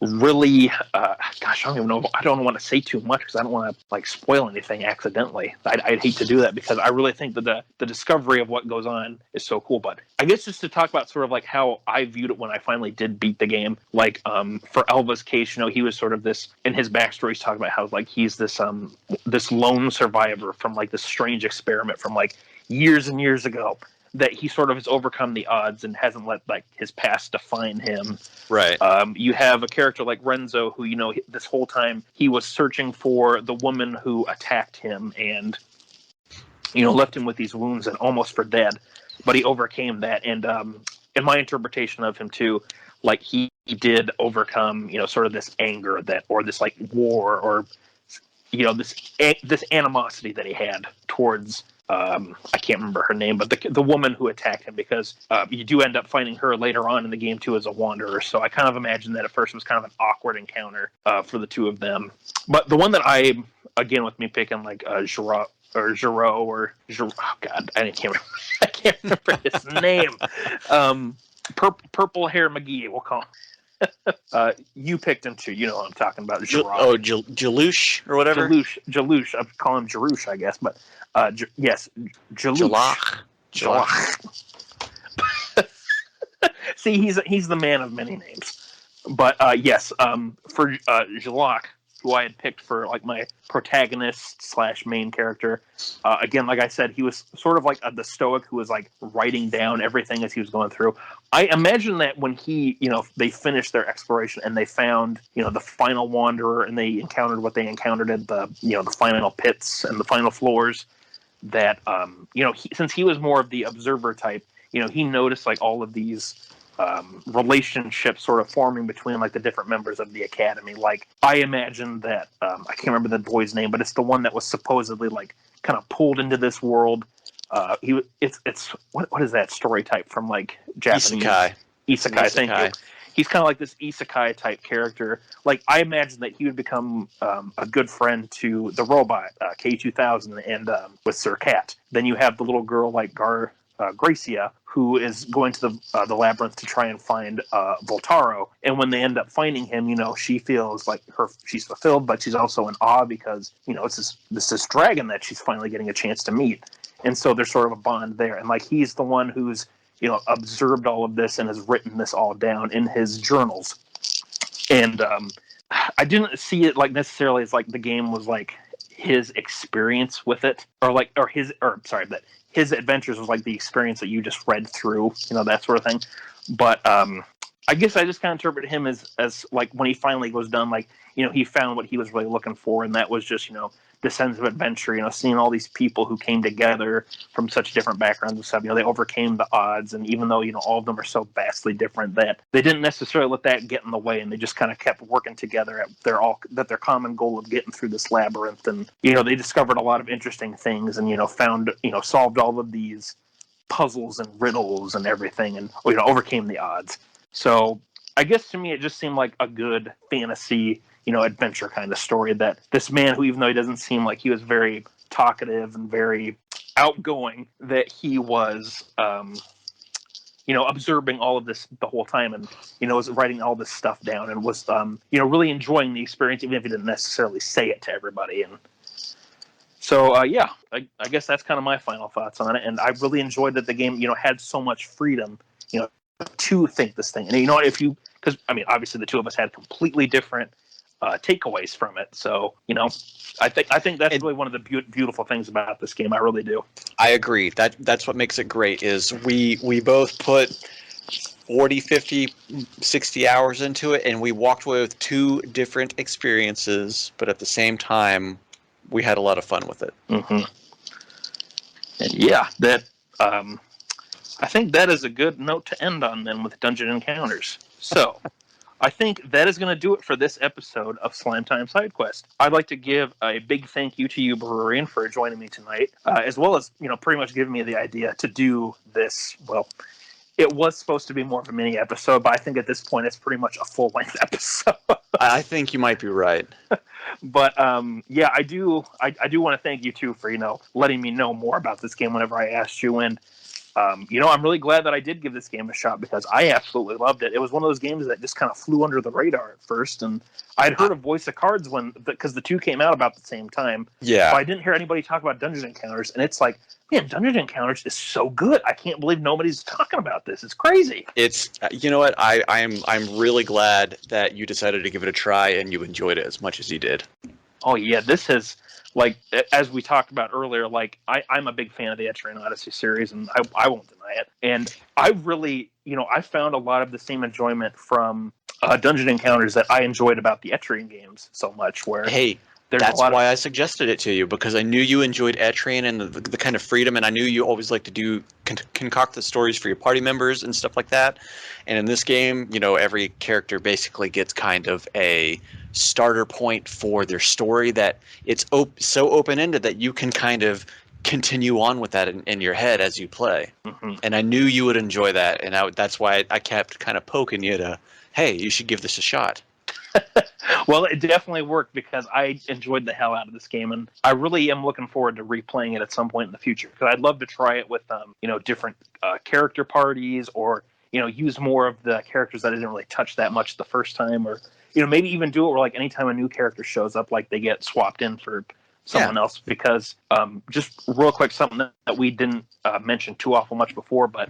really gosh, I don't even know, I don't want to say too much because I don't want to like spoil anything accidentally. I'd hate to do that because I really think that the discovery of what goes on is so cool. But I guess just to talk about sort of like how I viewed it when I finally did beat the game, like for Elva's case, you know, he was sort of this, in his backstory he's talking about how like he's this this lone survivor from like this strange experiment from like years and years ago, that he sort of has overcome the odds and hasn't let like his past define him. right. You have a character like Renzo who, you know, this whole time he was searching for the woman who attacked him and, you know, left him with these wounds and almost for dead, but he overcame that. And in my interpretation of him too, like he did overcome, you know, sort of this anger that, or this like war, or, you know, this animosity that he had towards I can't remember her name, but the woman who attacked him, because you do end up finding her later on in the game too as a wanderer. So I kind of imagine that at first it was kind of an awkward encounter for the two of them. But the one that again with me picking like Giraud or oh God, I can't remember his name. Purple hair McGee, we'll call him. You picked him too. You know what I'm talking about. Jalouche or whatever. Jalouche. I call him Jarouche, I guess, but yes, Jalouche. Jalach. See, he's the man of many names. But yes, for Jalach, who I had picked for like my protagonist / main character. Again, like I said, he was sort of like the stoic who was like writing down everything as he was going through. I imagine that when they finished their exploration and they found, you know, the final wanderer and they encountered what they encountered at the final pits and the final floors, that, since he was more of the observer type, you know, he noticed like all of these relationships sort of forming between like the different members of the academy. Like I imagine that I can't remember the boy's name, but it's the one that was supposedly like kind of pulled into this world. It's what is that story type from like Japanese? Isekai. Thank you. He's kind of like this isekai type character. Like I imagine that he would become a good friend to the robot K2000 and with Sir Cat. Then you have the little girl like Gracia, who is going to the labyrinth to try and find Voltaro. And when they end up finding him, you know, she feels like she's fulfilled, but she's also in awe because, you know, it's this dragon that she's finally getting a chance to meet. And so there's sort of a bond there. And like he's the one who's, you know, observed all of this and has written this all down in his journals. And I didn't see it like necessarily as like the game was like his experience with it, that his adventures was like the experience that you just read through, that sort of thing. But I guess I just kind of interpreted him as like when he finally was done, like, he found what he was really looking for, and that was just, the sense of adventure, seeing all these people who came together from such different backgrounds and stuff. They overcame the odds, and even though, all of them are so vastly different, that they didn't necessarily let that get in the way, and they just kind of kept working together at their common goal of getting through this labyrinth. And, they discovered a lot of interesting things, and, found, solved all of these puzzles and riddles and everything, and, overcame the odds. So I guess to me, it just seemed like a good fantasy, adventure kind of story, that this man who, even though he doesn't seem like he was very talkative and very outgoing, that he was, observing all of this the whole time, and, was writing all this stuff down, and was, really enjoying the experience, even if he didn't necessarily say it to everybody. And so, I guess that's kind of my final thoughts on it. And I really enjoyed that the game, had so much freedom, to think this thing. And, because, obviously the two of us had completely different takeaways from it. So, I think that's really one of the beautiful things about this game. I really do. I agree. That's what makes it great, is we both put 40, 50, 60 hours into it, and we walked away with two different experiences, but at the same time, we had a lot of fun with it. Mm-hmm. And yeah, that I think that is a good note to end on then, with Dungeon Encounters. So I think that is going to do it for this episode of Slime Time Sidequest. I'd like to give a big thank you to you, Bururian, for joining me tonight, as well as, pretty much giving me the idea to do this. Well, it was supposed to be more of a mini episode, but I think at this point it's pretty much a full-length episode. I think you might be right. But yeah, I do want to thank you too for letting me know more about this game whenever I asked you. And I'm really glad that I did give this game a shot, because I absolutely loved it. It was one of those games that just kind of flew under the radar at first, and I'd heard of Voice of Cards because the two came out about the same time. Yeah. But I didn't hear anybody talk about Dungeon Encounters, and it's like, man, Dungeon Encounters is so good. I can't believe nobody's talking about this. It's crazy. It's, you know what? I'm really glad that you decided to give it a try and you enjoyed it as much as you did. Oh yeah, this has, like, as we talked about earlier, like, I'm a big fan of the Etrian Odyssey series, and I won't deny it. And I really, I found a lot of the same enjoyment from Dungeon Encounters that I enjoyed about the Etrian games so much. Where that's why I suggested it to you, because I knew you enjoyed Etrian and the kind of freedom, and I knew you always like to do concoct the stories for your party members and stuff like that. And in this game, every character basically gets kind of a starter point for their story, that it's so open-ended that you can kind of continue on with that in your head as you play. Mm-hmm. And I knew you would enjoy that, and that's why I kept kind of poking you to, hey, you should give this a shot. Well, it definitely worked, because I enjoyed the hell out of this game, and I really am looking forward to replaying it at some point in the future, because I'd love to try it with different character parties, or use more of the characters that I didn't really touch that much the first time, or maybe even do it where, like, anytime a new character shows up, like, they get swapped in for someone else. Because just real quick, something that we didn't mention too awful much before, but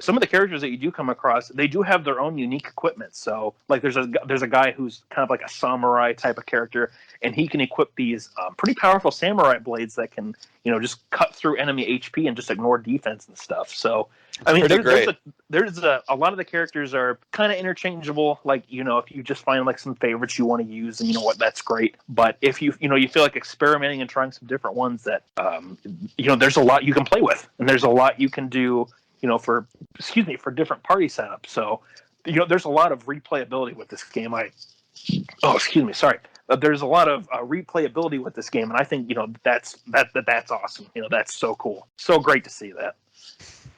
some of the characters that you do come across, they do have their own unique equipment. So, like, there's a guy who's kind of like a samurai type of character, and he can equip these pretty powerful samurai blades that can, just cut through enemy HP and just ignore defense and stuff. So, there's a lot of the characters are kind of interchangeable. Like, if you just find like some favorites you want to use, and that's great. But if you feel like experimenting and trying some different ones, that there's a lot you can play with, and there's a lot you can do. For different party setups. So, there's a lot of replayability with this game. There's a lot of replayability with this game, and I think that's awesome. That's so cool, so great to see that.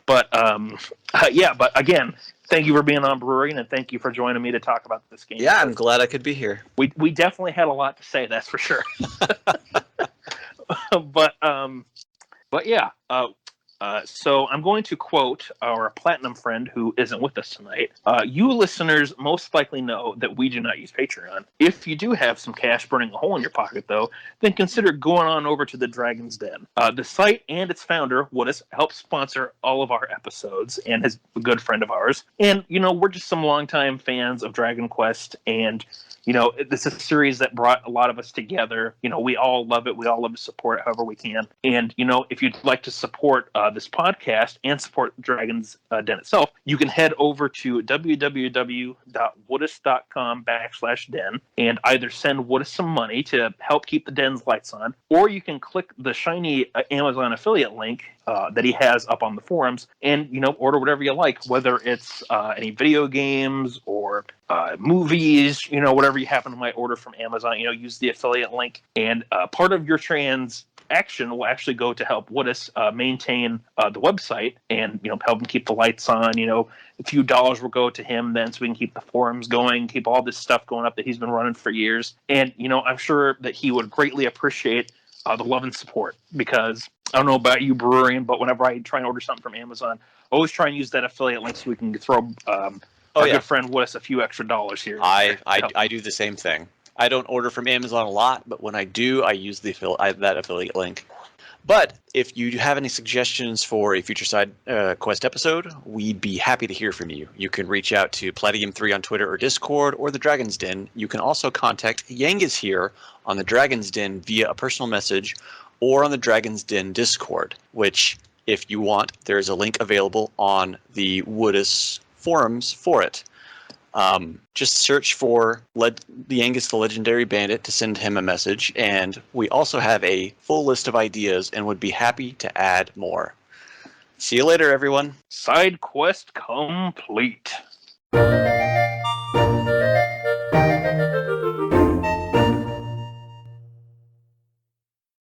But but again, thank you for being on Bururian, and thank you for joining me to talk about this game. Yeah, I'm glad I could be here. We definitely had a lot to say, that's for sure. But yeah. So I'm going to quote our platinum friend who isn't with us tonight. You listeners most likely know that we do not use Patreon. If you do have some cash burning a hole in your pocket, though, then consider going on over to the Dragon's Den. The site and its founder, Woodis, helps sponsor all of our episodes and is a good friend of ours. And, we're just some longtime fans of Dragon Quest, and this is a series that brought a lot of us together. We all love it. We all love to support it however we can. And, if you'd like to support this podcast and support Dragon's Den itself, you can head over to www.woodis.com/den and either send Woodis some money to help keep the den's lights on, or you can click the shiny Amazon affiliate link that he has up on the forums and, order whatever you like, whether it's any video games or movies, whatever you happen to might order from Amazon, use the affiliate link. And part of your transaction will actually go to help Woodis maintain the website and, help him keep the lights on. A few dollars will go to him then so we can keep the forums going, keep all this stuff going up that he's been running for years. And, I'm sure that he would greatly appreciate the love and support, because I don't know about you, Bururian, but whenever I try and order something from Amazon, I always try and use that affiliate link so we can throw good friend Wes a few extra dollars here. I do the same thing. I don't order from Amazon a lot, but when I do, I use that affiliate link. But if you have any suggestions for a future Side Quest episode, we'd be happy to hear from you. You can reach out to Platium3 on Twitter or Discord or the Dragon's Den. You can also contact Yangus here on the Dragon's Den via a personal message or on the Dragon's Den Discord, which, if you want, there's a link available on the Woodis forums for it. Just search for the Yangus the Legendary Bandit to send him a message, and we also have a full list of ideas and would be happy to add more. See you later, everyone. Side quest complete.